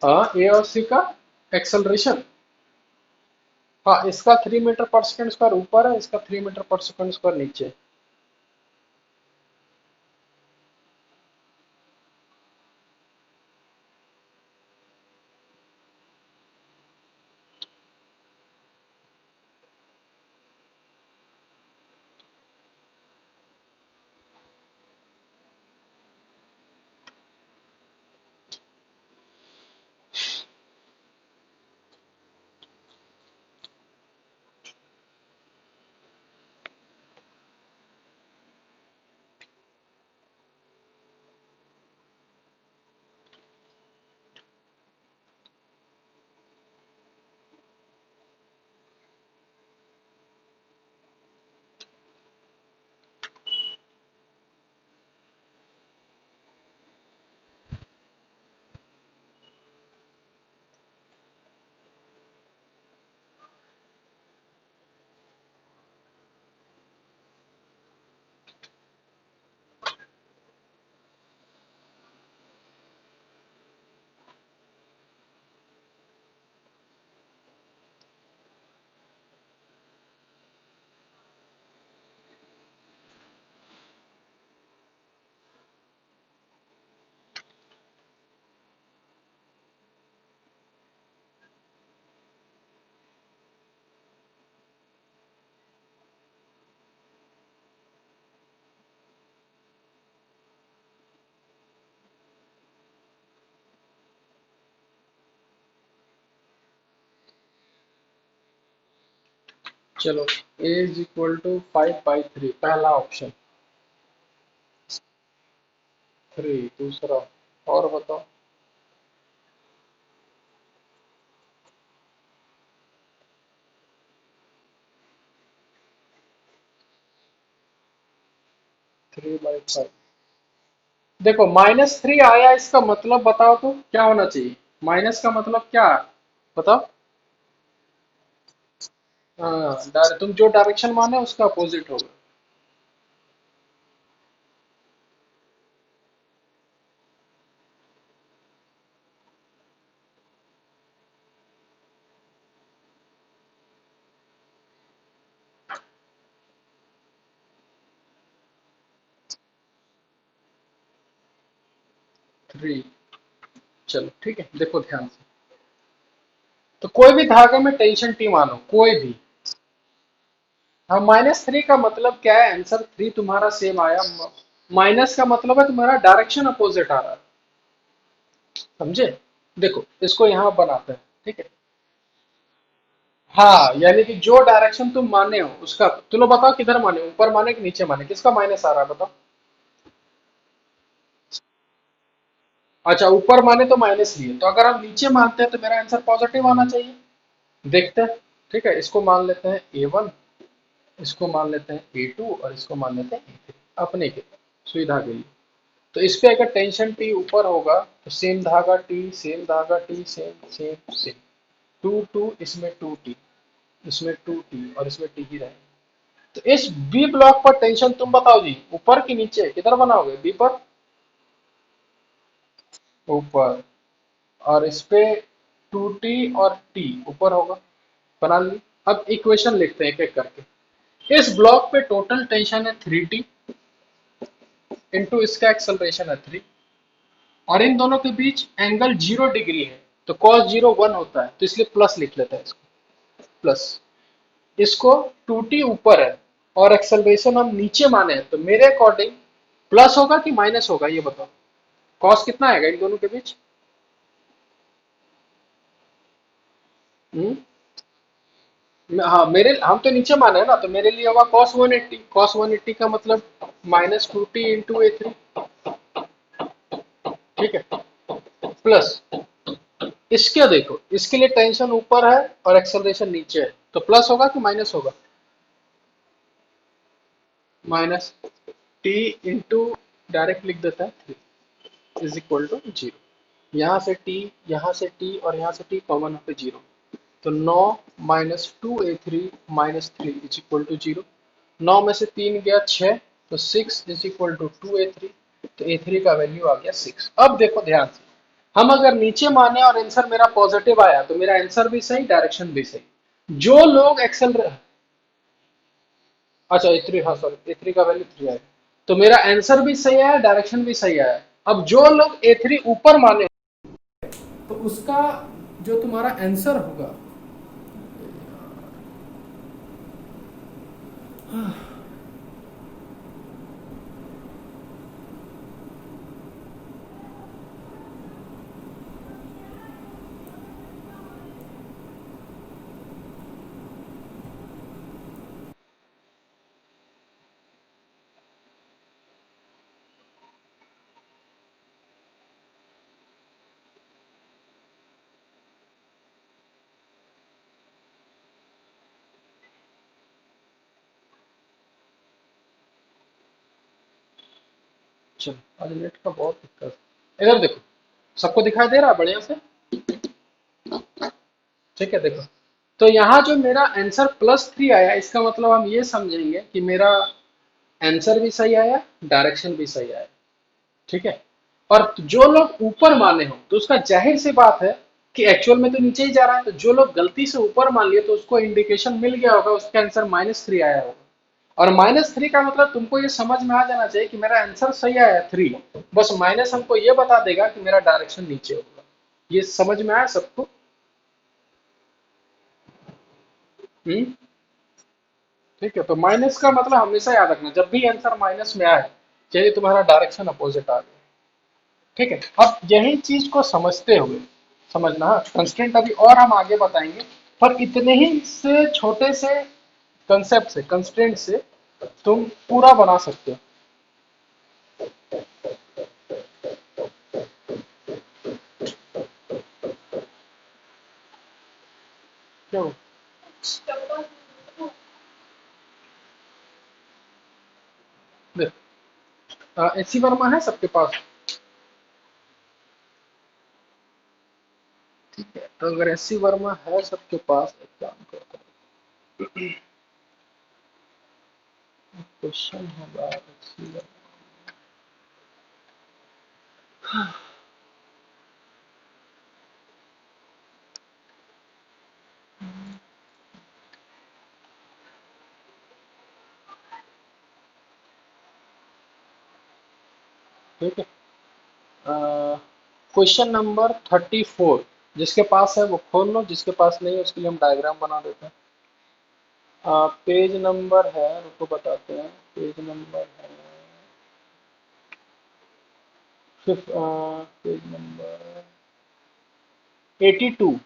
हाँ, ए और सी का एक्सेलरेशन, हाँ, इसका 3 मीटर पर सेकंड स्क्वायर ऊपर है, इसका 3 मीटर पर सेकंड स्क्वायर नीचे है। चलो, ए इज इक्वल टू 5/3 पहला ऑप्शन, 3 दूसरा, और बताओ। 3/5। देखो -3 आया, इसका मतलब बताओ तो क्या होना चाहिए? माइनस का मतलब क्या है? बताओ। हाँ, तुम जो डायरेक्शन माने उसका अपोजिट होगा। 3। चलो ठीक है, देखो ध्यान से। तो कोई भी धागे में टेंशन टी मानो, कोई भी। हाँ, -3 का मतलब क्या है? आंसर 3 तुम्हारा सेम आया। माइनस का मतलब है तुम्हारा डायरेक्शन अपोजिट आ रहा है। समझे? देखो इसको यहाँ बनाते हैं। ठीक है। हाँ, यानी कि जो डायरेक्शन तुम माने हो उसका, चलो बताओ किधर माने, ऊपर माने कि नीचे माने, किसका माइनस आ रहा है बताओ। अच्छा, ऊपर माने तो माइनस लिए, तो अगर हम नीचे मानते हैं तो मेरा आंसर पॉजिटिव आना चाहिए। देखते हैं। ठीक है, इसको मान लेते हैं A1, इसको मान लेते हैं A2 और इसको मान लेते हैं A3, अपने के सुविधा के लिए। तो इस पे अगर टेंशन टी ऊपर होगा तो सेम धागा टी, सेम धागा T, same same same, two two, इसमें टू टी, इसमें टू टी और इसमें टी ही रहेगा। तो इस बी ब्लॉक पर टेंशन तुम बताओ जी, ऊपर की नीचे, किधर बनाओगे बी पर? ऊपर। और इस पे टू टी और टी ऊपर होगा। बना ली। अब इक्वेशन लिखते हैं एक एक करके। इस ब्लॉक पे टोटल टेंशन है 3T, इंटू इसका एक्सेलरेशन है 3, और इन दोनों के बीच एंगल 0 डिग्री है। तो cos 0 1 होता है, तो इसलिए प्लस लिख लेते हैं इसको। प्लस। इसको 2T ऊपर है और एक्सेलरेशन हम नीचे माने हैं, तो मेरे अकॉर्डिंग प्लस होगा कि माइनस होगा ये बताओ। कॉस कितना आएगा इन दोनों के बीच? हम्म। हाँ, मेरे हम तो नीचे माने हैं ना, तो मेरे लिए होगा cos 180। cos 180 का मतलब -2T × A3। ठीक है। प्लस इसके देखो, इसके लिए टेंशन ऊपर है और एक्सेलरेशन नीचे है, तो प्लस होगा कि माइनस होगा? माइनस। टी इंटू, डायरेक्ट लिख देता है 3 इज इक्वल टू 0। यहाँ से टी, यहाँ से टी और यहाँ से टी कॉमन होकर 0। तो 9 -2A3 -3 इज इक्वल टू 0। 9 में से 3 गया 6, तो 6 इज इक्वल टू 2A3। तो A3 का वैल्यू आ गया 6। अब देखो ध्यान से, हम अगर नीचे माने और आंसर मेरा पॉजिटिव आया तो मेरा आंसर भी सही, डायरेक्शन भी सही। जो लोग एक्सेल, अच्छा A3, हाँ सॉरी, A3 का वैल्यू 3 आया, तो मेरा आंसर भी सही आया, डायरेक्शन भी सही आया। अब जो लोग A3 ऊपर माने तो उसका जो तुम्हारा आंसर होगा, चलो आज नेट का बहुत दिक्कत है। इधर देखो, सबको दिखाई दे रहा है बढ़िया से? ठीक है, देखो। तो यहाँ जो मेरा आंसर +3 आया, इसका मतलब हम ये समझेंगे कि मेरा आंसर भी सही आया, डायरेक्शन भी सही आया। ठीक है। और जो लोग ऊपर माने हो तो उसका जाहिर सी बात है कि एक्चुअल में तो नीचे ही जा रहा है, तो जो लोग गलती से ऊपर मान लिए तो उसको इंडिकेशन मिल गया होगा, उसका आंसर -3 आया होगा। और -3 का मतलब तुमको ये समझ में आ जाना चाहिए कि मेरा आंसर सही आया 3, बस माइनस हमको ये बता देगा कि मेरा डायरेक्शन नीचे होगा। ये समझ में आया सबको? हम्म। ठीक है, तो माइनस का मतलब हमेशा याद रखना, जब भी आंसर माइनस में आए चाहिए तुम्हारा डायरेक्शन अपोजिट आ गया। ठीक है। अब यही चीज को समझते हुए, समझना, कंस्ट्रेंट अभी और हम आगे बताएंगे, पर इतने ही से छोटे से कंसेप्ट से, कंस्ट्रेंट से तुम पूरा बना सकते हो। क्यों? देख, एसी वर्मा है सबके पास? ठीक है, तो अगर एसी वर्मा है सबके पास, एक काम करता हूँ, क्वेश्चन होगा एसी वर्मा। ठीक है, क्वेश्चन नंबर 34, जिसके पास है वो खोल लो, जिसके पास नहीं है उसके लिए हम डायग्राम बना देते हैं। पेज नंबर है, रुको बताते हैं, पेज नंबर है page number 82,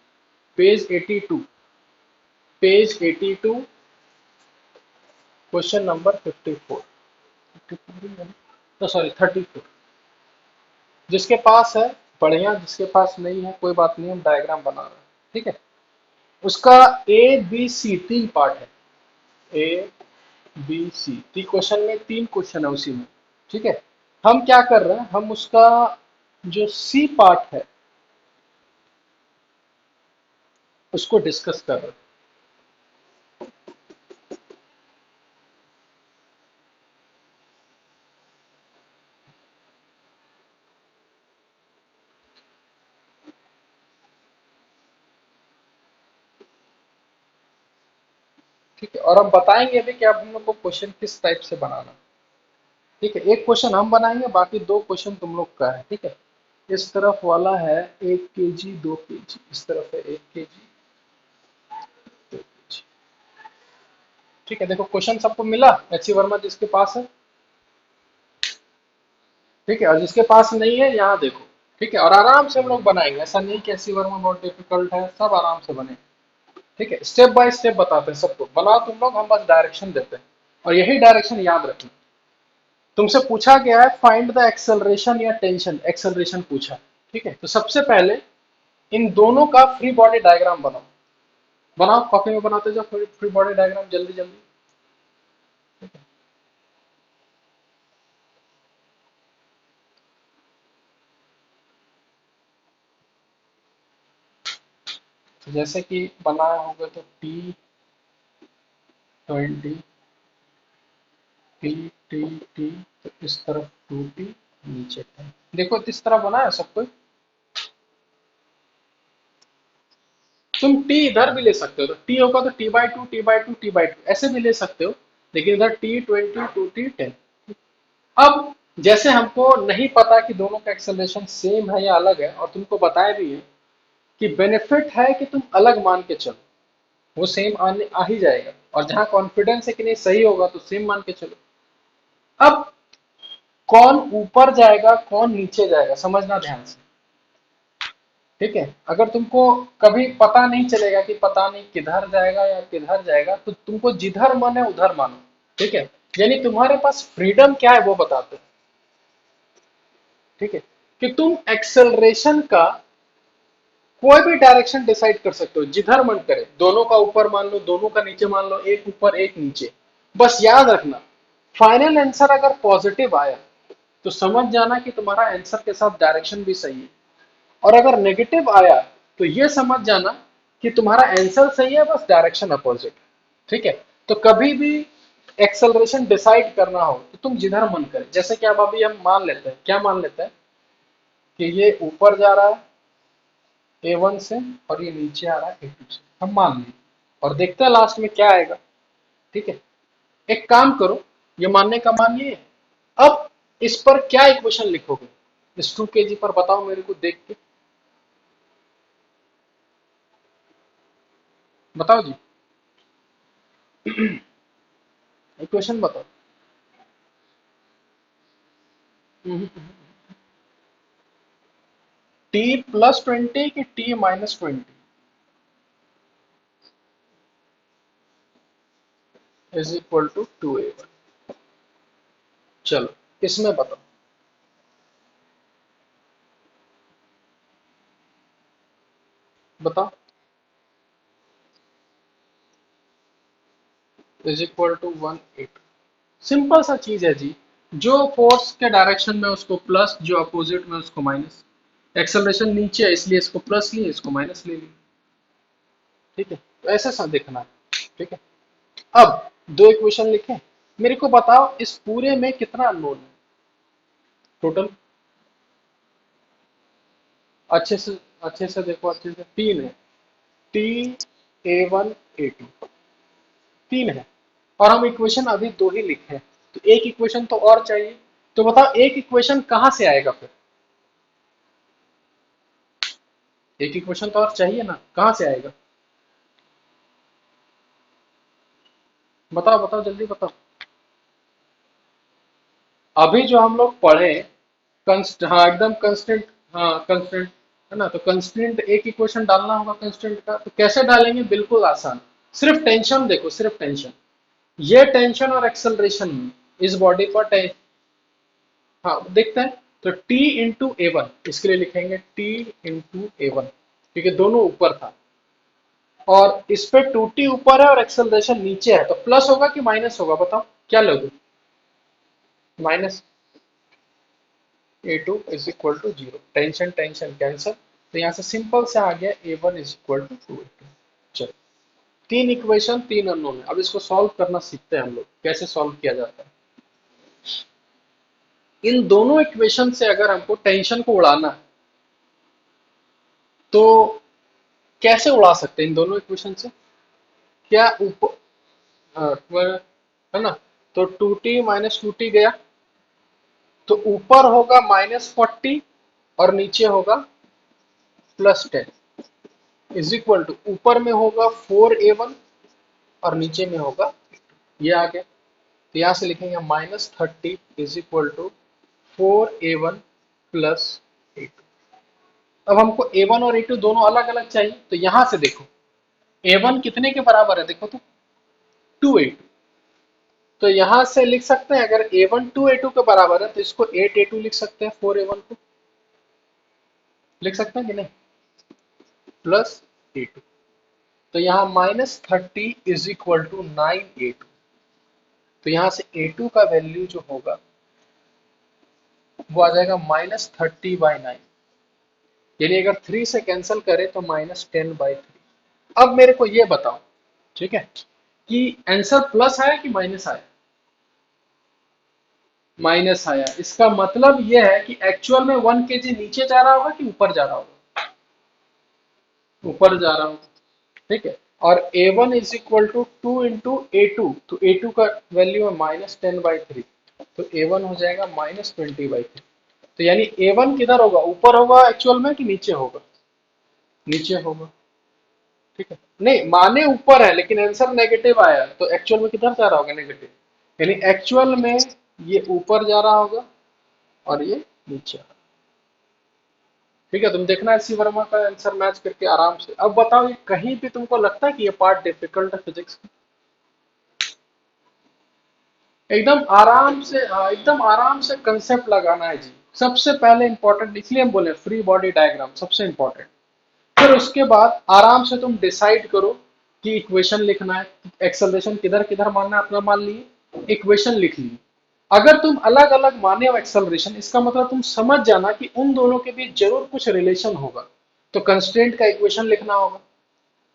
page 82, page 82, question number 54, 54 तो सॉरी 34। जिसके पास है बढ़िया, जिसके पास नहीं है कोई बात नहीं, हम डायग्राम बना रहे हैं। ठीक है, उसका ए बी सी तीन पार्ट है, ए बी सी तीन क्वेश्चन में, तीन क्वेश्चन है उसी में। ठीक है, हम क्या कर रहे हैं, हम उसका जो सी पार्ट है उसको डिस्कस कर रहे हैं। ठीक है, और हम बताएंगे भी कि अब हम लोग को क्वेश्चन किस टाइप से बनाना है। ठीक है, एक क्वेश्चन हम बनाएंगे, बाकी दो क्वेश्चन तुम लोग का है। ठीक है, इस तरफ वाला है 1 kg 2 kg, इस तरफ है 1 kg 2 kg। ठीक है, देखो क्वेश्चन सबको मिला, एच सी वर्मा जिसके पास है। ठीक है, और जिसके पास नहीं है यहाँ देखो। ठीक है, और आराम से हम लोग बनाएंगे, ऐसा नहीं कि एच सी वर्मा बहुत डिफिकल्ट है, सब आराम से बने। ठीक है, स्टेप बाय स्टेप बताते हैं सबको, बनाओ तुम लोग, हम बस डायरेक्शन देते हैं, और यही डायरेक्शन याद रखना। तुमसे पूछा गया है फाइंड द एक्सेलरेशन या टेंशन, एक्सेलरेशन पूछा। ठीक है, तो सबसे पहले इन दोनों का फ्री बॉडी डायग्राम बनाओ। बनाओ, कॉपी में बनाते जाओ फ्री फ्री बॉडी डायग्राम, जल्दी जल्दी। तो जैसे कि बनाया होगा तो T20, टी तो इस तरफ 2T, नीचे 10। देखो इस तरह बना है सब कोई। तुम टी इधर भी ले सकते हो, तो टी होगा तो T/2 T/2 T/2 ऐसे भी ले सकते हो, लेकिन इधर T20 2T 10। अब जैसे हमको नहीं पता कि दोनों का एक्सेलरेशन सेम है या अलग है, और तुमको बताया भी है कि बेनिफिट है कि तुम अलग मान के चलो, वो सेम आने आ ही जाएगा, और जहां कॉन्फिडेंस है कि नहीं सही होगा तो सेम मान के चलो। अब कौन ऊपर जाएगा कौन नीचे जाएगा समझना ध्यान से। ठीक है, अगर तुमको कभी पता नहीं चलेगा कि पता नहीं किधर जाएगा या किधर जाएगा, तो तुमको जिधर मन है उधर मानो। ठीक है, यानी तुम्हारे पास फ्रीडम क्या है वो बताते हैं। ठीक है, कि तुम एक्सेलरेशन का कोई भी डायरेक्शन डिसाइड कर सकते हो, जिधर मन करे, दोनों का ऊपर मान लो, दोनों का नीचे मान लो, एक ऊपर एक नीचे। बस याद रखना, फाइनल आंसर अगर पॉजिटिव आया तो समझ जाना कि तुम्हारा आंसर के साथ डायरेक्शन भी सही है, और अगर नेगेटिव आया तो ये समझ जाना कि तुम्हारा आंसर सही है, बस डायरेक्शन अपोजिट। ठीक है, तो कभी भी एक्सेलरेशन डिसाइड करना हो तो तुम जिधर मन करे, जैसे कि अब अभी हम मान लेते हैं, क्या मान लेते हैं कि ये ऊपर जा रहा है A1 से, और ये नीचे आ रहा है A2 से, हम मान लें, और देखते हैं लास्ट में क्या आएगा। ठीक है, एक काम करो, ये मानने का मान ये है। अब इस पर क्या इक्वेशन लिखोगे, इस 2 kg पर बताओ मेरे को देख के, बताओ जी, इक्वेशन बताओ। T+20 कि T-20 is equal to 2A1। चलो इसमें बताओ, बताओ, इज इक्वल टू 180। सिंपल सा चीज है जी, जो फोर्स के डायरेक्शन में उसको प्लस, जो अपोजिट में उसको माइनस। एक्सेलरेशन नीचे है इसलिए इसको प्लस लिए, इसको माइनस ले लिए। ठीक है, तो ऐसे सब देखना है। ठीक है, अब दो इक्वेशन लिखे, मेरे को बताओ इस पूरे में कितना अननोन है टोटल। अच्छे से, अच्छे से देखो, अच्छे से, तीन है। टी, A1, A2, तीन है। और हम इक्वेशन अभी दो ही लिखे हैं, तो एक इक्वेशन तो और चाहिए। तो बताओ एक इक्वेशन कहां से आएगा फिर। एक इक्वेशन तो और चाहिए ना, कहां से आएगा। बताओ बताओ, जल्दी बताओ। अभी जो हम लोग पढ़े, हाँ एकदम कंस्टेंट। हाँ कंस्टेंट है ना, तो कंस्टेंट एक इक्वेशन डालना होगा कंस्टेंट का, तो कैसे डालेंगे, बिल्कुल आसान। सिर्फ टेंशन देखो, सिर्फ टेंशन, ये टेंशन और एक्सेलरेशन इस बॉडी पर हाँ देखते हैं। तो T इंटू A1, इसके लिए लिखेंगे T इंटू A1, क्योंकि दोनों ऊपर था। और इस पे 2T ऊपर है और एक्सेलरेशन नीचे है, तो प्लस होगा कि माइनस होगा, बताओ क्या लोगे। Minus. A2 is equal to zero, tension tension cancel, तो यहाँ से सिंपल से आ गया A1 is equal to 2A2। चलो, तीन इक्वेशन, तीन अननोन है। अब इसको सॉल्व करना सीखते हैं हम लोग, कैसे सॉल्व किया जाता है। इन दोनों इक्वेशन से अगर हमको टेंशन को उड़ाना है, तो कैसे उड़ा सकते हैं इन दोनों इक्वेशन से। क्या ऊपर, है ना, तो 2T माइनस 2T गया, तो ऊपर होगा -40 और नीचे होगा +10, इज इक्वल टू ऊपर में होगा 4A1 और नीचे में होगा, ये आ गया। तो यहां से लिखेंगे -30 is equal to 4A1 +A2। अब हमको A1 और A2 दोनों अलग अलग चाहिए, तो यहां से देखो A1 कितने के बराबर है, देखो तो 2A2। तो यहां से लिख सकते हैं, अगर A1 2A2 के बराबर है तो इसको 8A2 लिख सकते हैं, 4A1 को लिख सकते हैं कि नहीं, +A2। तो यहाँ -30 इज इक्वल टू 9A2। तो यहाँ से A2 का वैल्यू जो होगा वो आ जाएगा -30/9, यानी अगर 3 से कैंसिल करें तो -10/3। अब मेरे को ये बताओ, ठीक है, कि आंसर प्लस आया कि माइनस आया। माइनस आया, इसका मतलब ये है कि एक्चुअल में 1 kg नीचे जा रहा होगा कि ऊपर जा रहा होगा, ऊपर जा रहा होगा। ठीक है, और A1 is equal to 2 into A2, तो A2 का वैल्यू है -10/3, तो A1 हो जाएगा -20/3। तो यानी A1 किधर होगा, ऊपर होगा एक्चुअल में कि नीचे होगा, नीचे होगा। ठीक है, नहीं माने ऊपर है लेकिन आंसर नेगेटिव आया, तो एक्चुअल में किधर जा रहा होगा, नेगेटिव। यानी एक्चुअल में ये ऊपर जा रहा होगा और ये नीचे आ रहा। ठीक है, तुम देखना इसी वर्मा का आंसर मैच करके आराम से। अब बताओ, ये कहीं भी तुमको लगता है कि ये पार्ट डिफिकल्ट है फिजिक्स का। एकदम आराम से, हाँ एकदम आराम से कंसेप्ट लगाना है जी। सबसे पहले इंपॉर्टेंट इसलिए हम बोले फ्री बॉडी डायग्राम सबसे इंपॉर्टेंट। फिर उसके बाद आराम से तुम डिसाइड करो कि इक्वेशन लिखना है, एक्सेलरेशन किधर किधर मानना है, अपना मान लिए, इक्वेशन लिख ली। अगर तुम अलग अलग माने हो एक्सेलरेशन, इसका मतलब तुम समझ जाना कि उन दोनों के बीच जरूर कुछ रिलेशन होगा, तो कंस्ट्रेंट का इक्वेशन लिखना होगा।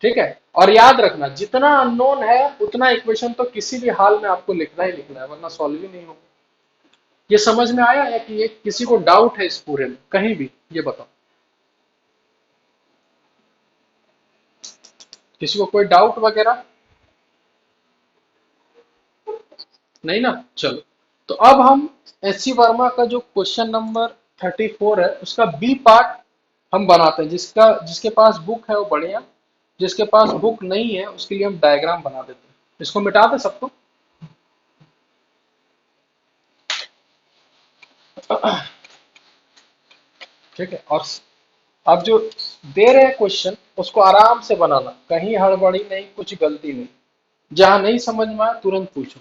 ठीक है, और याद रखना जितना अननोन है उतना इक्वेशन तो किसी भी हाल में आपको लिखना ही लिखना है, वरना सॉल्व ही नहीं होगा। ये समझ में आया है कि ये किसी को डाउट है इस पूरे में कहीं भी, ये बताओ। किसी को कोई डाउट वगैरह नहीं ना, चलो। तो अब हम एस सी वर्मा का जो क्वेश्चन नंबर 34 है उसका बी पार्ट हम बनाते हैं। जिसके पास बुक है वो बढ़िया, जिसके पास बुक नहीं है उसके लिए हम डायग्राम बना देते हैं। इसको मिटा दे सबको। ठीक है, और अब जो दे रहे हैं क्वेश्चन उसको आराम से बनाना, कहीं हड़बड़ी नहीं, कुछ गलती नहीं। जहां नहीं समझ में आए तुरंत पूछो।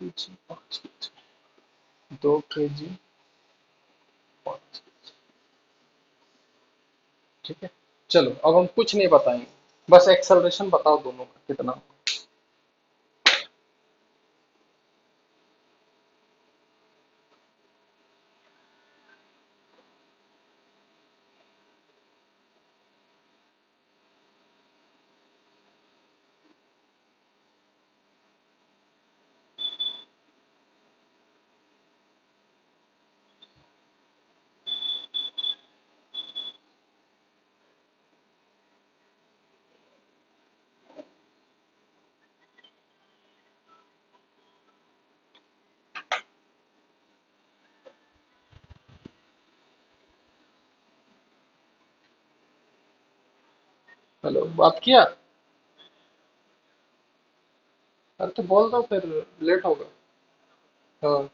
KG 5 KG, 2 KG 5 KG. ठीक है, चलो अब हम कुछ नहीं बताएंगे, बस एक्सेलरेशन बताओ दोनों का कितना। हेलो, बात किया? अरे तो बोल दो फिर, लेट होगा। हाँ।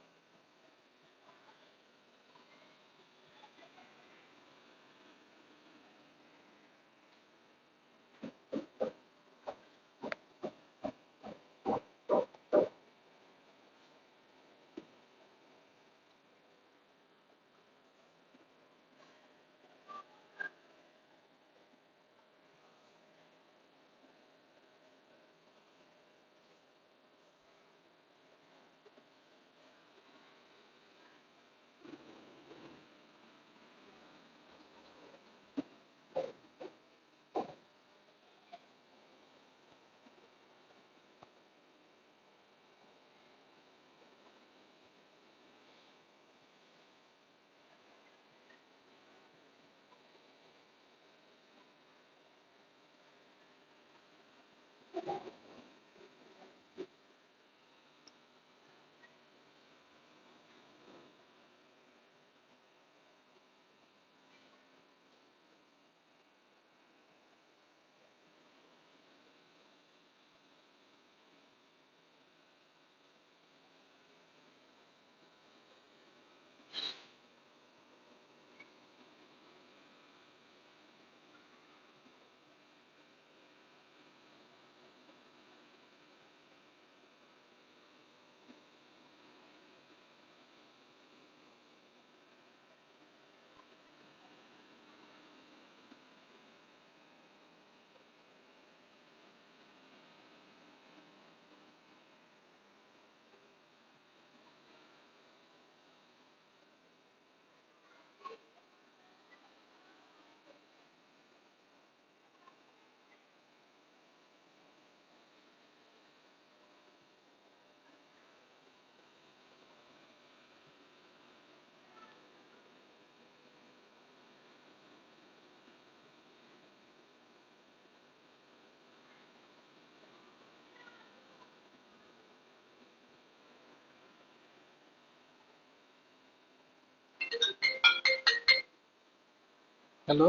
हेलो।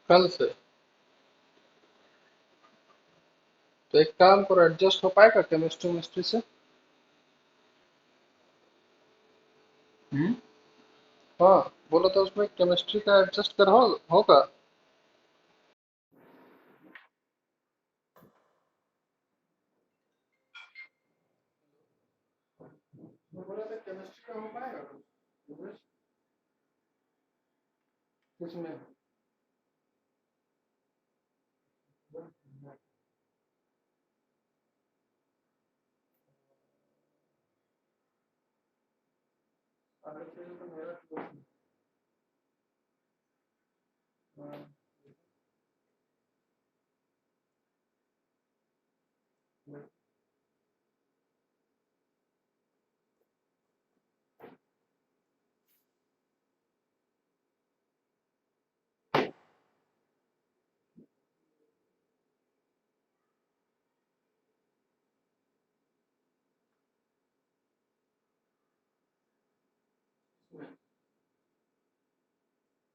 कल से? तो एक काम करो, एडजस्ट हो पाएगा केमिस्ट्री मिस्ट्री से? हम्म। हाँ, बोलो तो उसमें केमिस्ट्री का एडजस्ट कर होगा। मैं बोला था केमिस्ट्री का हो पाएगा कुछ कुछ में। अगर फिर तो मेरा हाँ,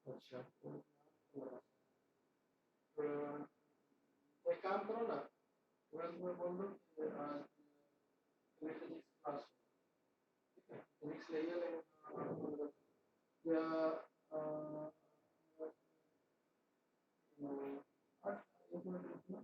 अच्छा तो एक काम करो ना, तुरंत में बोल दो कि, फिजिक्स क्लास चाहिए लेकिन या अ, एक मिनट रुकना।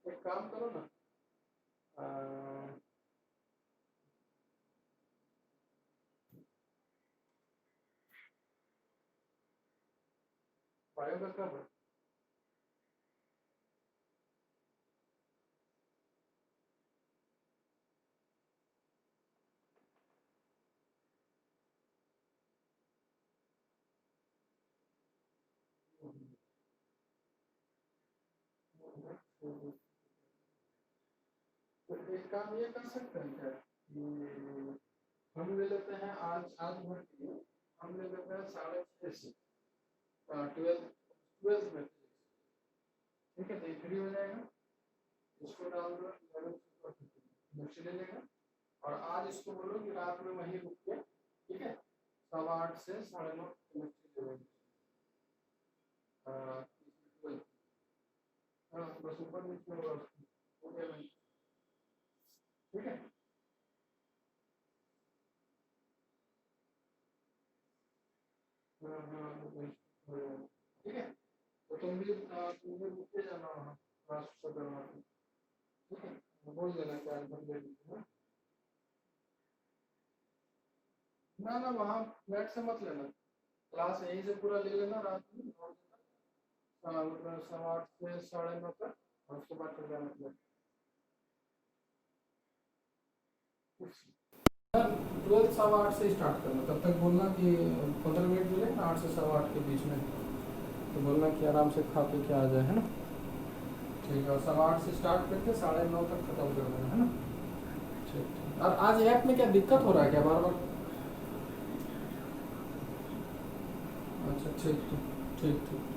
एक काम करो ना, अ, बायो का कर दो। तो एक काम ये कर सकते हैं क्या कि हम ले लेते हैं आज आज भर के लिए, हम ले लेते हैं 6:30 से 12 12 में, ठीक है? तो ये फ्री हो जाएगा, इसको डाल दो 11 ले लेगा। और आज इसको बोलो कि रात में वहीं रुक के, ठीक है, 8:15 से 9:30 केमिस्ट्री ले लेंगे। हाँ बस ऊपर नीचे होगा, हो गया भाई, ठीक है। हाँ हाँ हो जाएगा, ठीक है। तो तुम भी रुक के जाना वहाँ क्लास से करवा के, ठीक है, बोल देना क्या बंदे ना। ना ना वहाँ नेट से मत लेना, क्लास यहीं से पूरा ले लेना रात में 9 बजे तक, मतलब 8:15 से 9:30 तक, और उसके बाद चल जाना मतलब 12 8:15 से स्टार्ट करना। तब तक बोलना कि 15 मिनट मिले ना 8 से 8:15 के बीच में, तो बोलना कि आराम से खा पी के आ जाए, है ना? ठीक है, और 8:15 से स्टार्ट करके 9:30 तक खत्म कर देना, है ना? ठीक ठीक। और आज ऐप में क्या दिक्कत हो रहा है क्या बार बार? अच्छा ठीक ठीक ठीक ठीक।